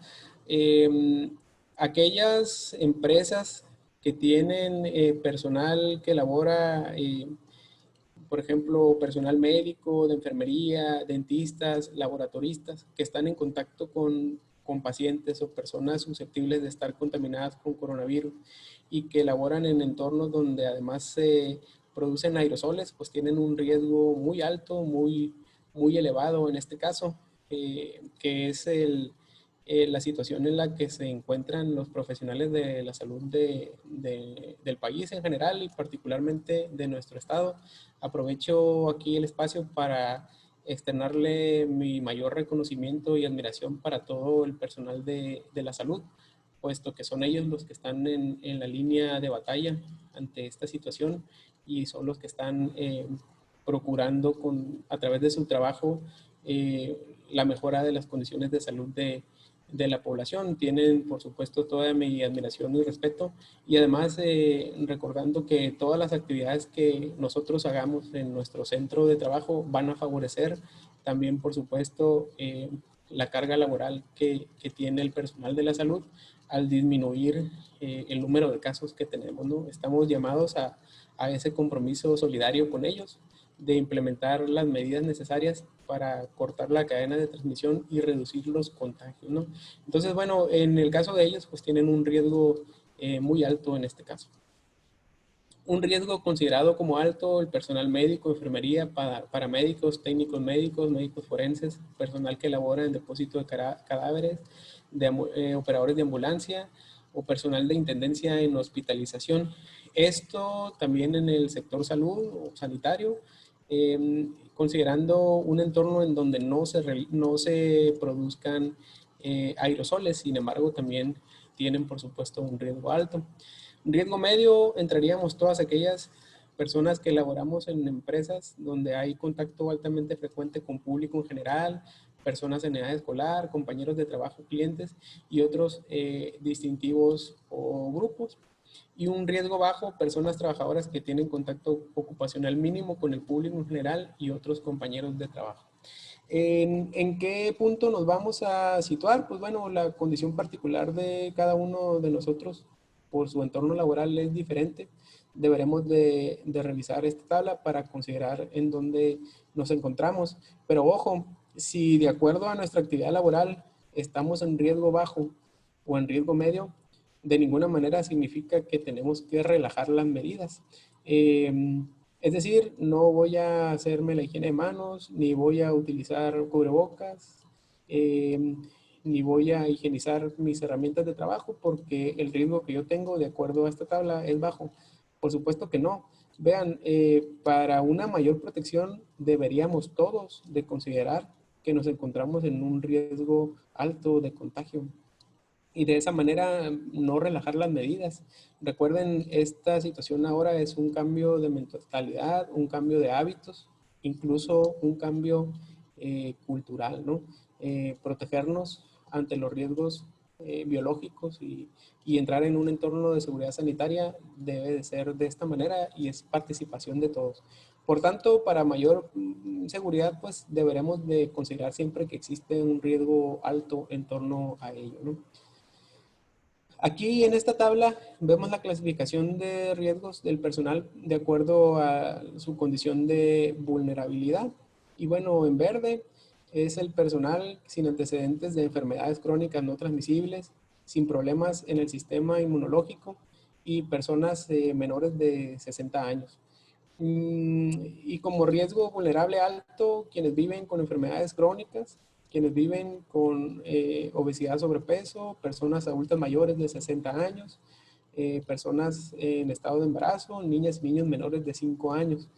Aquellas empresas que tienen personal que labora, por ejemplo, personal médico, de enfermería, dentistas, laboratoristas, que están en contacto con pacientes o personas susceptibles de estar contaminadas con coronavirus y que laboran en entornos donde además se producen aerosoles, pues tienen un riesgo muy alto, muy elevado en este caso, que es la situación en la que se encuentran los profesionales de la salud del país en general y particularmente de nuestro estado. Aprovecho aquí el espacio para externarle mi mayor reconocimiento y admiración para todo el personal de la salud, puesto que son ellos los que están en la línea de batalla ante esta situación y son los que están procurando a través de su trabajo la mejora de las condiciones de salud de la población. Tienen, por supuesto, toda mi admiración y respeto y además recordando que todas las actividades que nosotros hagamos en nuestro centro de trabajo van a favorecer también, por supuesto, la carga laboral que tiene el personal de la salud al disminuir el número de casos que tenemos, ¿no? Estamos llamados a ese compromiso solidario con ellos de implementar las medidas necesarias para cortar la cadena de transmisión y reducir los contagios, ¿no? Entonces, bueno, en el caso de ellos, pues tienen un riesgo muy alto en este caso. Un riesgo considerado como alto, el personal médico, enfermería, paramédicos, técnicos médicos, médicos forenses, personal que labora en depósito de cadáveres, operadores de ambulancia o personal de intendencia en hospitalización. Esto también en el sector salud o sanitario, considerando un entorno en donde no se produzcan aerosoles, sin embargo también tienen por supuesto un riesgo alto. En riesgo medio entraríamos todas aquellas personas que laboramos en empresas donde hay contacto altamente frecuente con público en general, personas en edad escolar, compañeros de trabajo, clientes y otros distintivos o grupos. Y un riesgo bajo, personas trabajadoras que tienen contacto ocupacional mínimo con el público en general y otros compañeros de trabajo. ¿En qué punto nos vamos a situar? Pues bueno, la condición particular de cada uno de nosotros por su entorno laboral es diferente. Deberemos de revisar esta tabla para considerar en dónde nos encontramos. Pero ojo, si de acuerdo a nuestra actividad laboral estamos en riesgo bajo o en riesgo medio, de ninguna manera significa que tenemos que relajar las medidas. Es decir, no voy a hacerme la higiene de manos, ni voy a utilizar cubrebocas, ni voy a higienizar mis herramientas de trabajo porque el riesgo que yo tengo de acuerdo a esta tabla es bajo. Por supuesto que no. Vean, para una mayor protección deberíamos todos de considerar que nos encontramos en un riesgo alto de contagio y de esa manera no relajar las medidas. Recuerden, esta situación ahora es un cambio de mentalidad, un cambio de hábitos, incluso un cambio cultural, ¿no? Protegernos ante los riesgos biológicos y entrar en un entorno de seguridad sanitaria debe de ser de esta manera y es participación de todos. Por tanto, para mayor seguridad, pues deberemos de considerar siempre que existe un riesgo alto en torno a ello, ¿no? Aquí en esta tabla vemos la clasificación de riesgos del personal de acuerdo a su condición de vulnerabilidad. Y bueno, en verde es el personal sin antecedentes de enfermedades crónicas no transmisibles, sin problemas en el sistema inmunológico y personas menores de 60 años. Y como riesgo vulnerable alto, quienes viven con enfermedades crónicas, quienes viven con obesidad, sobrepeso, personas adultas mayores de 60 años, personas en estado de embarazo, niñas y niños menores de 5 años.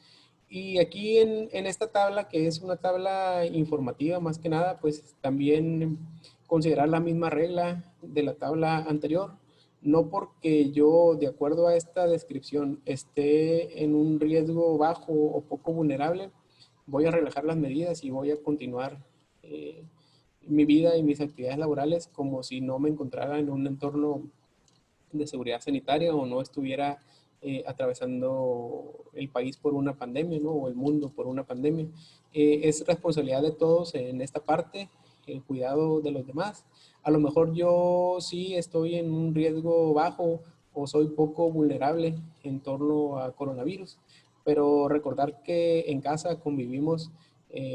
Y aquí en esta tabla, que es una tabla informativa más que nada, pues también considerar la misma regla de la tabla anterior. No porque yo, de acuerdo a esta descripción, esté en un riesgo bajo o poco vulnerable, voy a relajar las medidas y voy a continuar eh, mi vida y mis actividades laborales como si no me encontrara en un entorno de seguridad sanitaria o no estuviera atravesando el país por una pandemia, ¿no? O el mundo por una pandemia. Es responsabilidad de todos en esta parte, el cuidado de los demás. A lo mejor yo sí estoy en un riesgo bajo o soy poco vulnerable en torno a coronavirus, pero recordar que en casa convivimos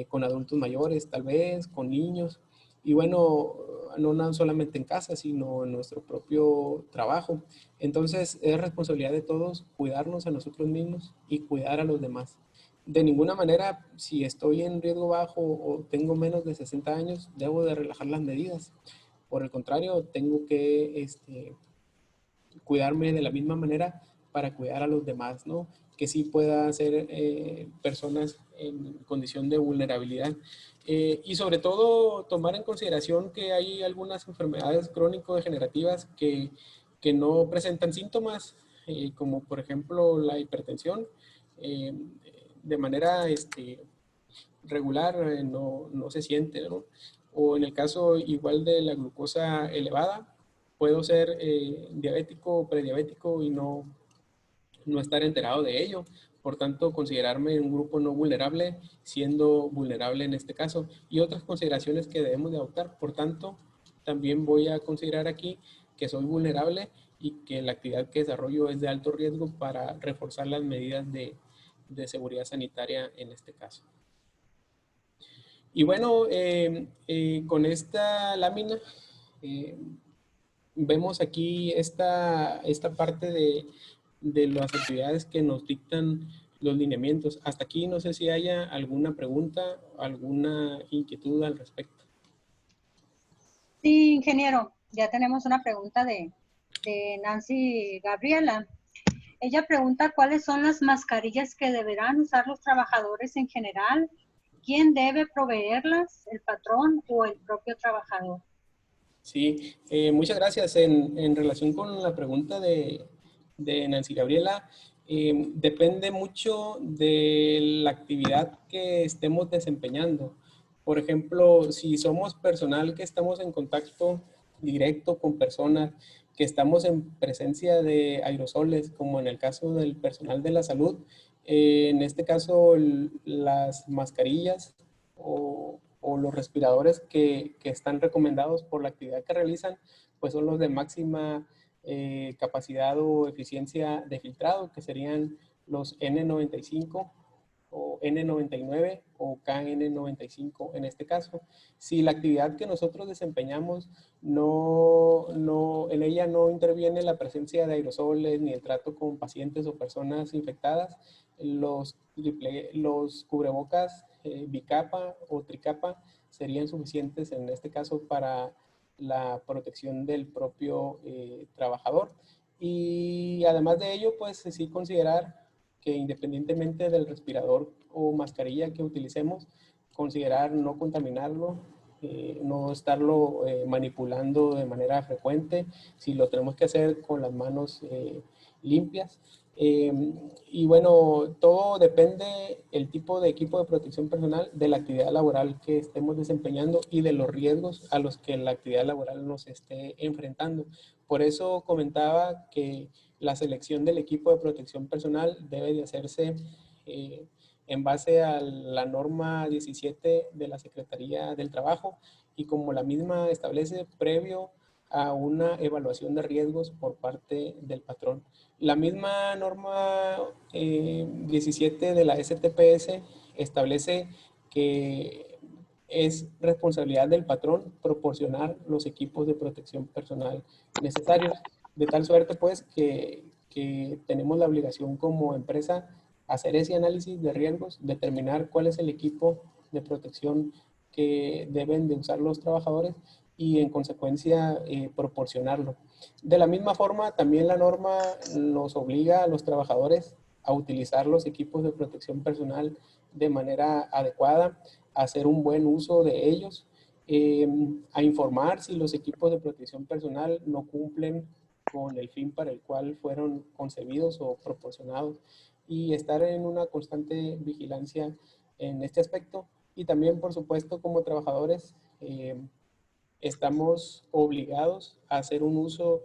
con adultos mayores, tal vez, con niños, y bueno, no solamente en casa, sino en nuestro propio trabajo. Entonces, es responsabilidad de todos cuidarnos a nosotros mismos y cuidar a los demás. De ninguna manera, si estoy en riesgo bajo o tengo menos de 60 años, debo de relajar las medidas. Por el contrario, tengo que cuidarme de la misma manera para cuidar a los demás, ¿no? Que sí puedan ser personas en condición de vulnerabilidad. Y sobre todo tomar en consideración que hay algunas enfermedades crónico-degenerativas que no presentan síntomas, como por ejemplo la hipertensión, eh, de manera regular no se siente, ¿no? O en el caso igual de la glucosa elevada, puedo ser diabético o prediabético y no estar enterado de ello. Por tanto, considerarme un grupo no vulnerable, siendo vulnerable en este caso, y otras consideraciones que debemos de adoptar. Por tanto, también voy a considerar aquí que soy vulnerable y que la actividad que desarrollo es de alto riesgo para reforzar las medidas de seguridad sanitaria en este caso. Y bueno, con esta lámina eh, vemos aquí esta parte de las actividades que nos dictan los lineamientos. Hasta aquí no sé si haya alguna pregunta, alguna inquietud al respecto. Sí, ingeniero, ya tenemos una pregunta de Nancy Gabriela. Ella pregunta cuáles son las mascarillas que deberán usar los trabajadores en general, quién debe proveerlas, el patrón o el propio trabajador. Sí, muchas gracias. En relación con la pregunta de Nancy Gabriela, depende mucho de la actividad que estemos desempeñando. Por ejemplo, si somos personal que estamos en contacto directo con personas, que estamos en presencia de aerosoles, como en el caso del personal de la salud, en este caso las mascarillas o los respiradores que están recomendados por la actividad que realizan, pues son los de máxima capacidad o eficiencia de filtrado, que serían los N95 o N99 o KN95 en este caso. Si la actividad que nosotros desempeñamos en ella no interviene la presencia de aerosoles ni el trato con pacientes o personas infectadas, los cubrebocas bicapa o tricapa serían suficientes en este caso para la protección del propio trabajador. Y además de ello, pues sí considerar que independientemente del respirador o mascarilla que utilicemos, considerar no contaminarlo, no estarlo manipulando de manera frecuente, si lo tenemos que hacer con las manos limpias. Y bueno, todo depende el tipo de equipo de protección personal, de la actividad laboral que estemos desempeñando y de los riesgos a los que la actividad laboral nos esté enfrentando. Por eso comentaba que la selección del equipo de protección personal debe de hacerse eh, en base a la norma 17 de la Secretaría del Trabajo y como la misma establece, previo a una evaluación de riesgos por parte del patrón. La misma norma 17 de la STPS establece que es responsabilidad del patrón proporcionar los equipos de protección personal necesarios. De tal suerte, pues, que tenemos la obligación como empresa hacer ese análisis de riesgos, determinar cuál es el equipo de protección que deben de usar los trabajadores y en consecuencia proporcionarlo. De la misma forma, también la norma nos obliga a los trabajadores a utilizar los equipos de protección personal de manera adecuada, a hacer un buen uso de ellos, a informar si los equipos de protección personal no cumplen con el fin para el cual fueron concebidos o proporcionados y estar en una constante vigilancia en este aspecto. Y también, por supuesto, como trabajadores, estamos obligados a hacer un uso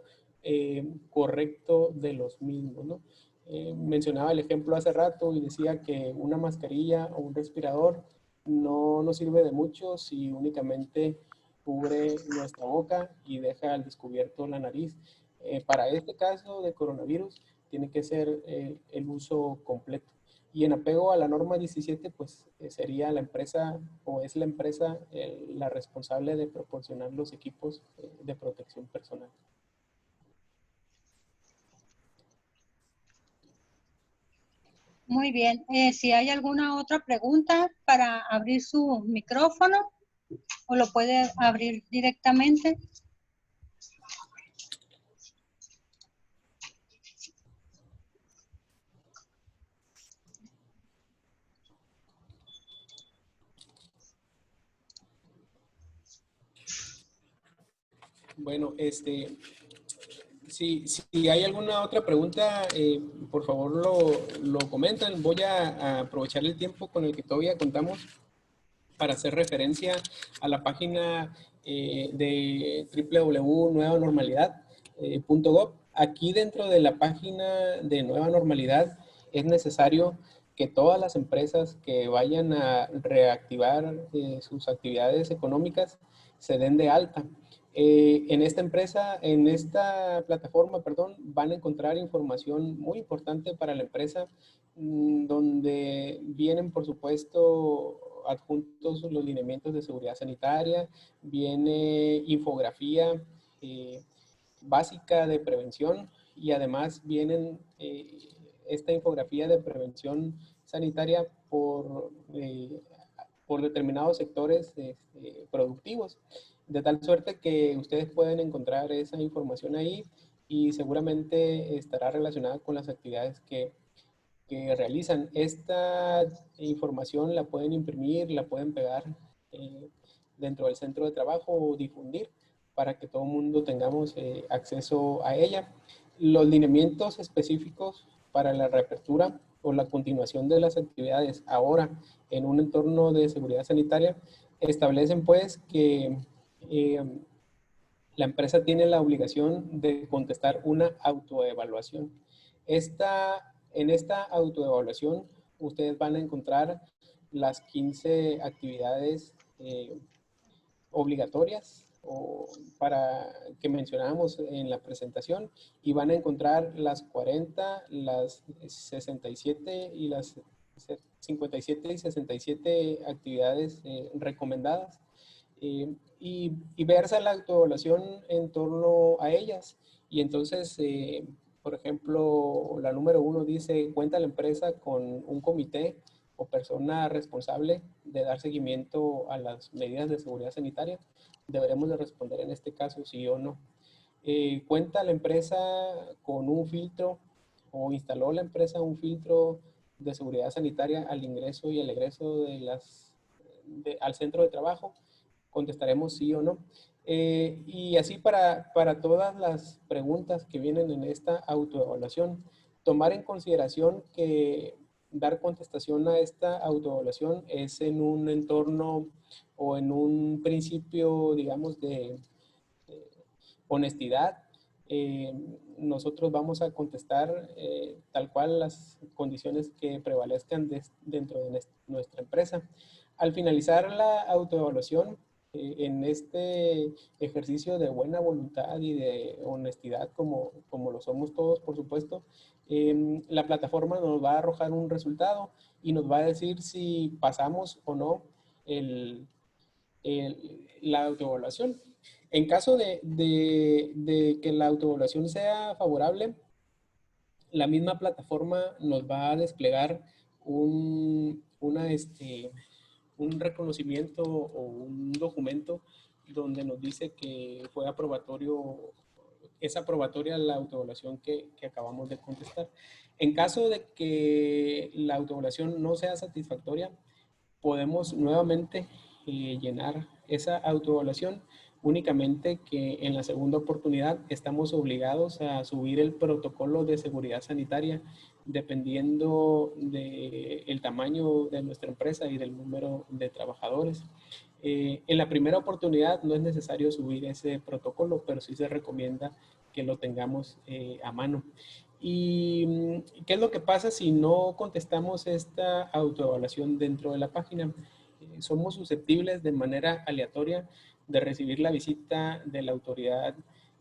correcto de los mismos, ¿no? Mencionaba el ejemplo hace rato y decía que una mascarilla o un respirador no nos sirve de mucho si únicamente cubre nuestra boca y deja al descubierto la nariz. Para este caso de coronavirus tiene que ser el uso completo. Y en apego a la norma 17, pues sería la empresa o es la empresa la responsable de proporcionar los equipos de protección personal. Muy bien. Si hay alguna otra pregunta para abrir su micrófono o lo puede abrir directamente. Bueno, si hay alguna otra pregunta, por favor lo comentan. Voy a aprovechar el tiempo con el que todavía contamos para hacer referencia a la página de www.nuevanormalidad.gov. Aquí dentro de la página de Nueva Normalidad es necesario que todas las empresas que vayan a reactivar sus actividades económicas se den de alta. En esta empresa, en esta plataforma, perdón, van a encontrar información muy importante para la empresa, donde vienen, por supuesto, adjuntos los lineamientos de seguridad sanitaria, viene infografía básica de prevención y además vienen esta infografía de prevención sanitaria por determinados sectores productivos, de tal suerte que ustedes pueden encontrar esa información ahí y seguramente estará relacionada con las actividades que realizan. Esta información la pueden imprimir, la pueden pegar dentro del centro de trabajo o difundir para que todo el mundo tengamos acceso a ella. Los lineamientos específicos para la reapertura o la continuación de las actividades ahora en un entorno de seguridad sanitaria establecen pues que la empresa tiene la obligación de contestar una autoevaluación. En esta autoevaluación ustedes van a encontrar las 15 actividades obligatorias para que mencionábamos en la presentación y van a encontrar las 40, las 67 y las 57 y 67 actividades recomendadas y versa la autoevaluación en torno a ellas. Y entonces, por ejemplo, la número 1 dice, ¿cuenta la empresa con un comité o persona responsable de dar seguimiento a las medidas de seguridad sanitaria? Deberemos de responder en este caso sí o no. ¿Cuenta la empresa con un filtro o instaló la empresa un filtro de seguridad sanitaria al ingreso y al egreso al centro de trabajo? Contestaremos sí o no. Y así para todas las preguntas que vienen en esta autoevaluación, tomar en consideración que dar contestación a esta autoevaluación es en un entorno o en un principio, digamos, de honestidad. Nosotros vamos a contestar tal cual las condiciones que prevalezcan dentro de nuestra empresa. Al finalizar la autoevaluación, en este ejercicio de buena voluntad y de honestidad, como lo somos todos, por supuesto, la plataforma nos va a arrojar un resultado y nos va a decir si pasamos o no la autoevaluación. En caso de que la autoevaluación sea favorable, la misma plataforma nos va a desplegar un reconocimiento o un documento donde nos dice que fue aprobatorio, es aprobatoria la autoevaluación que acabamos de contestar. En caso de que la autoevaluación no sea satisfactoria, podemos nuevamente llenar esa autoevaluación, únicamente que en la segunda oportunidad estamos obligados a subir el protocolo de seguridad sanitaria dependiendo del tamaño de nuestra empresa y del número de trabajadores. En la primera oportunidad no es necesario subir ese protocolo, pero sí se recomienda que lo tengamos a mano. ¿Y qué es lo que pasa si no contestamos esta autoevaluación dentro de la página? Somos susceptibles de manera aleatoria de recibir la visita de la autoridad,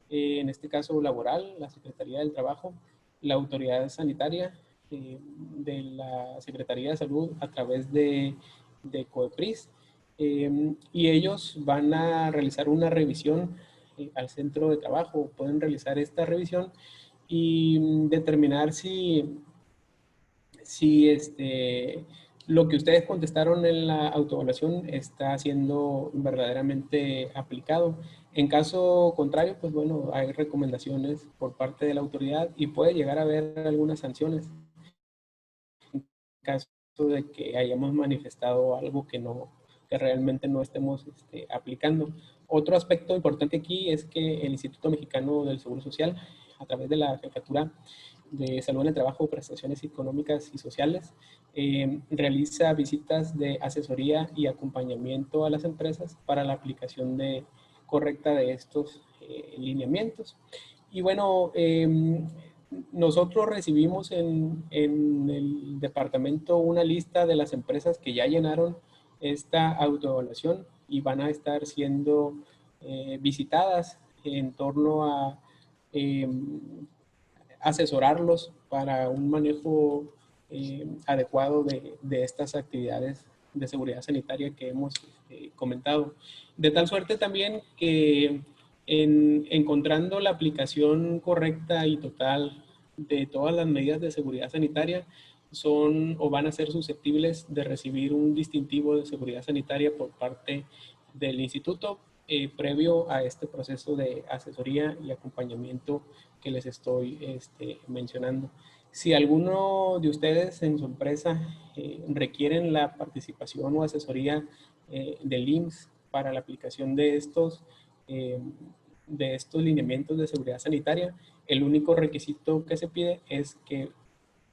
en este caso laboral, la Secretaría del Trabajo, la autoridad sanitaria, de la Secretaría de Salud a través de COEPRIS, y ellos van a realizar una revisión al centro de trabajo. Pueden realizar esta revisión y determinar si lo que ustedes contestaron en la autoevaluación está siendo verdaderamente aplicado. En caso contrario, pues bueno, hay recomendaciones por parte de la autoridad y puede llegar a haber algunas sanciones en caso de que hayamos manifestado algo que realmente no estemos aplicando. Otro aspecto importante aquí es que el Instituto Mexicano del Seguro Social, a través de la Jefatura de Salud en el Trabajo, Prestaciones Económicas y Sociales, realiza visitas de asesoría y acompañamiento a las empresas para la aplicación correcta de estos lineamientos. Y bueno, nosotros recibimos en el departamento una lista de las empresas que ya llenaron esta autoevaluación y van a estar siendo visitadas en torno a asesorarlos para un manejo adecuado de estas actividades de seguridad sanitaria que hemos comentado. De tal suerte también que encontrando la aplicación correcta y total de todas las medidas de seguridad sanitaria, son o van a ser susceptibles de recibir un distintivo de seguridad sanitaria por parte del instituto previo a este proceso de asesoría y acompañamiento que les estoy mencionando. Si alguno de ustedes en su empresa requieren la participación o asesoría del IMSS para la aplicación de estos lineamientos de seguridad sanitaria, el único requisito que se pide es que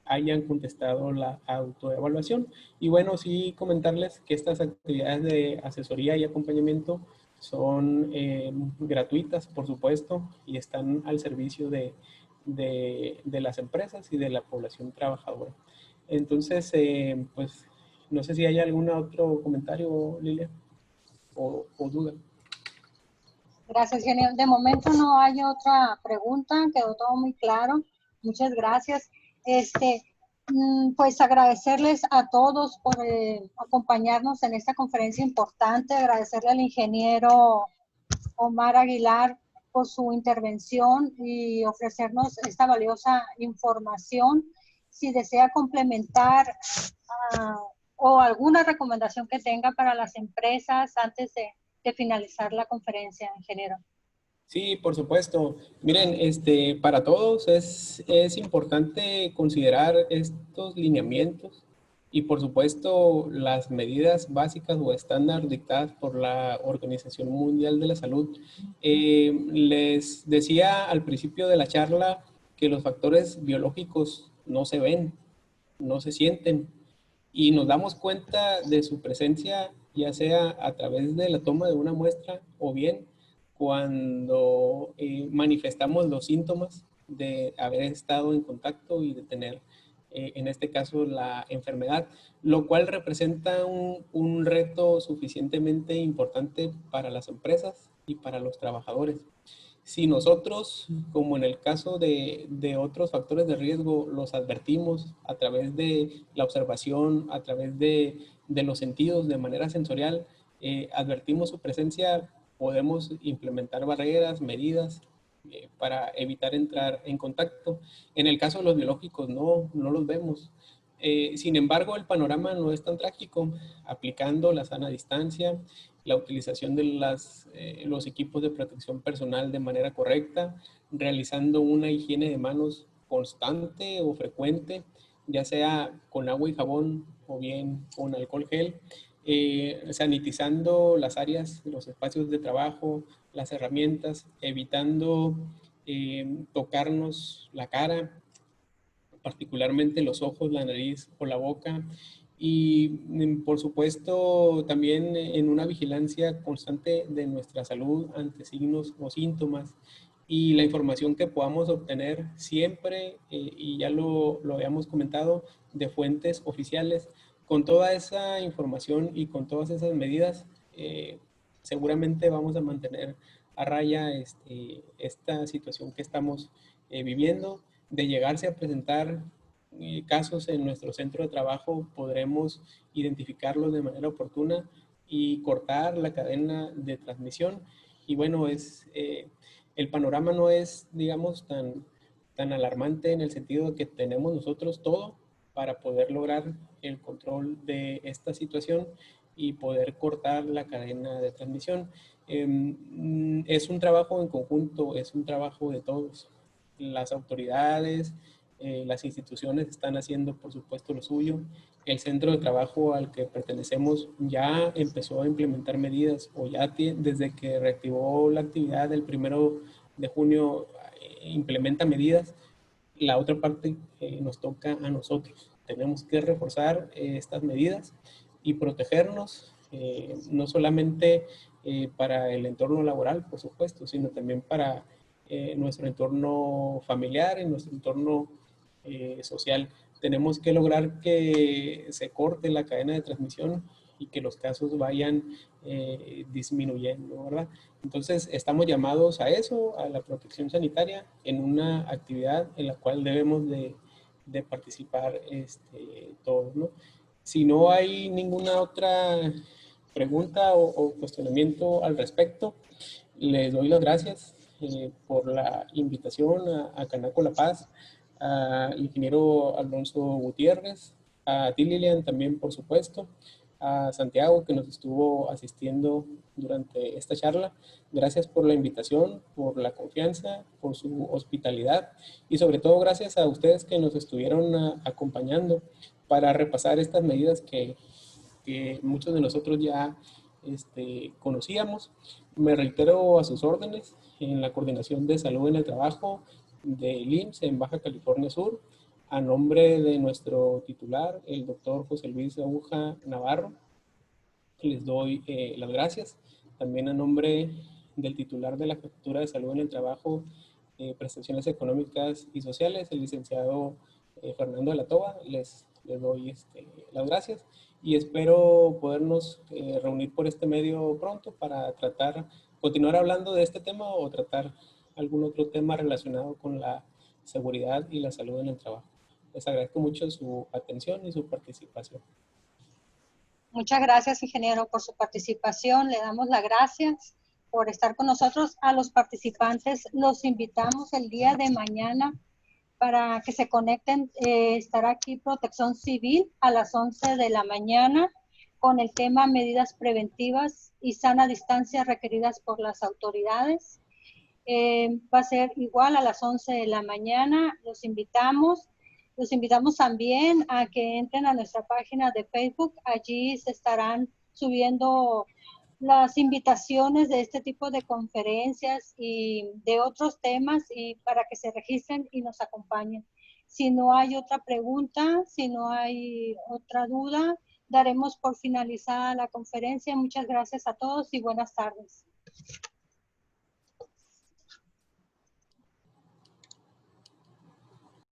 hayan contestado la autoevaluación. Y bueno, sí comentarles que estas actividades de asesoría y acompañamiento son gratuitas, por supuesto, y están al servicio de las empresas y de la población trabajadora. Entonces, pues, no sé si hay algún otro comentario, Lilia, o duda. Gracias, Genio. De momento no hay otra pregunta, quedó todo muy claro. Muchas gracias. Pues agradecerles a todos por acompañarnos en esta conferencia importante, agradecerle al ingeniero Omar Aguilar por su intervención y ofrecernos esta valiosa información. Si desea complementar o alguna recomendación que tenga para las empresas antes de finalizar la conferencia, ingeniero. Sí, por supuesto. Miren, para todos es importante considerar estos lineamientos y, por supuesto, las medidas básicas o estándar dictadas por la Organización Mundial de la Salud. Les decía al principio de la charla que los factores biológicos no se ven, no se sienten, y nos damos cuenta de su presencia ya sea a través de la toma de una muestra o bien cuando manifestamos los síntomas de haber estado en contacto y de tener, en este caso, la enfermedad, lo cual representa un reto suficientemente importante para las empresas y para los trabajadores. Si nosotros, como en el caso de otros factores de riesgo, los advertimos a través de la observación, a través de los sentidos, de manera sensorial, advertimos su presencia, podemos implementar barreras, medidas para evitar entrar en contacto. En el caso de los biológicos, no los vemos. Sin embargo, el panorama no es tan trágico. Aplicando la sana distancia, la utilización de los equipos de protección personal de manera correcta, realizando una higiene de manos constante o frecuente, ya sea con agua y jabón o bien con alcohol gel, sanitizando las áreas, los espacios de trabajo, las herramientas, evitando tocarnos la cara, particularmente los ojos, la nariz o la boca, y por supuesto también en una vigilancia constante de nuestra salud ante signos o síntomas, y la información que podamos obtener siempre, y ya lo habíamos comentado, de fuentes oficiales. Con toda esa información y con todas esas medidas, seguramente vamos a mantener a raya esta situación que estamos viviendo. De llegarse a presentar casos en nuestro centro de trabajo, podremos identificarlos de manera oportuna y cortar la cadena de transmisión. Y bueno, el panorama no es, digamos, tan alarmante en el sentido de que tenemos nosotros todo para poder lograr el control de esta situación y poder cortar la cadena de transmisión. Es un trabajo en conjunto, es un trabajo de todos. Las autoridades, las instituciones están haciendo, por supuesto, lo suyo. El centro de trabajo al que pertenecemos ya empezó a implementar medidas, o ya desde que reactivó la actividad el 1 de junio implementa medidas. La otra parte nos toca a nosotros. Tenemos que reforzar estas medidas y protegernos, no solamente para el entorno laboral, por supuesto, sino también para nuestro entorno familiar y nuestro entorno social. Tenemos que lograr que se corte la cadena de transmisión y que los casos vayan disminuyendo, ¿verdad? Entonces, estamos llamados a eso, a la protección sanitaria, en una actividad en la cual debemos de participar todos, ¿no? Si no hay ninguna otra pregunta o cuestionamiento al respecto, les doy las gracias por la invitación a Canaco La Paz, al ingeniero Alonso Gutiérrez, a ti, Lilian, también, por supuesto, a Santiago, que nos estuvo asistiendo durante esta charla. Gracias por la invitación, por la confianza, por su hospitalidad y sobre todo gracias a ustedes que nos estuvieron acompañando para repasar estas medidas que muchos de nosotros ya conocíamos. Me reitero a sus órdenes en la Coordinación de Salud en el Trabajo del IMSS en Baja California Sur, a nombre de nuestro titular, el doctor José Luis Aguja Navarro. Les doy las gracias. También a nombre del titular de la Jefatura de Salud en el Trabajo, Prestaciones Económicas y Sociales, el licenciado Fernando de la Toba, les doy las gracias y espero podernos reunir por este medio pronto para continuar hablando de este tema o tratar algún otro tema relacionado con la seguridad y la salud en el trabajo. Les agradezco mucho su atención y su participación. Muchas gracias, ingeniero, por su participación. Le damos las gracias por estar con nosotros. A los participantes los invitamos el día de mañana para que se conecten. Estará aquí Protección Civil a las 11 de la mañana con el tema medidas preventivas y sana distancia requeridas por las autoridades. Va a ser igual a las 11 de la mañana. Los invitamos también a que entren a nuestra página de Facebook. Allí se estarán subiendo las invitaciones de este tipo de conferencias y de otros temas y para que se registren y nos acompañen. Si no hay otra pregunta, si no hay otra duda, daremos por finalizada la conferencia. Muchas gracias a todos y buenas tardes.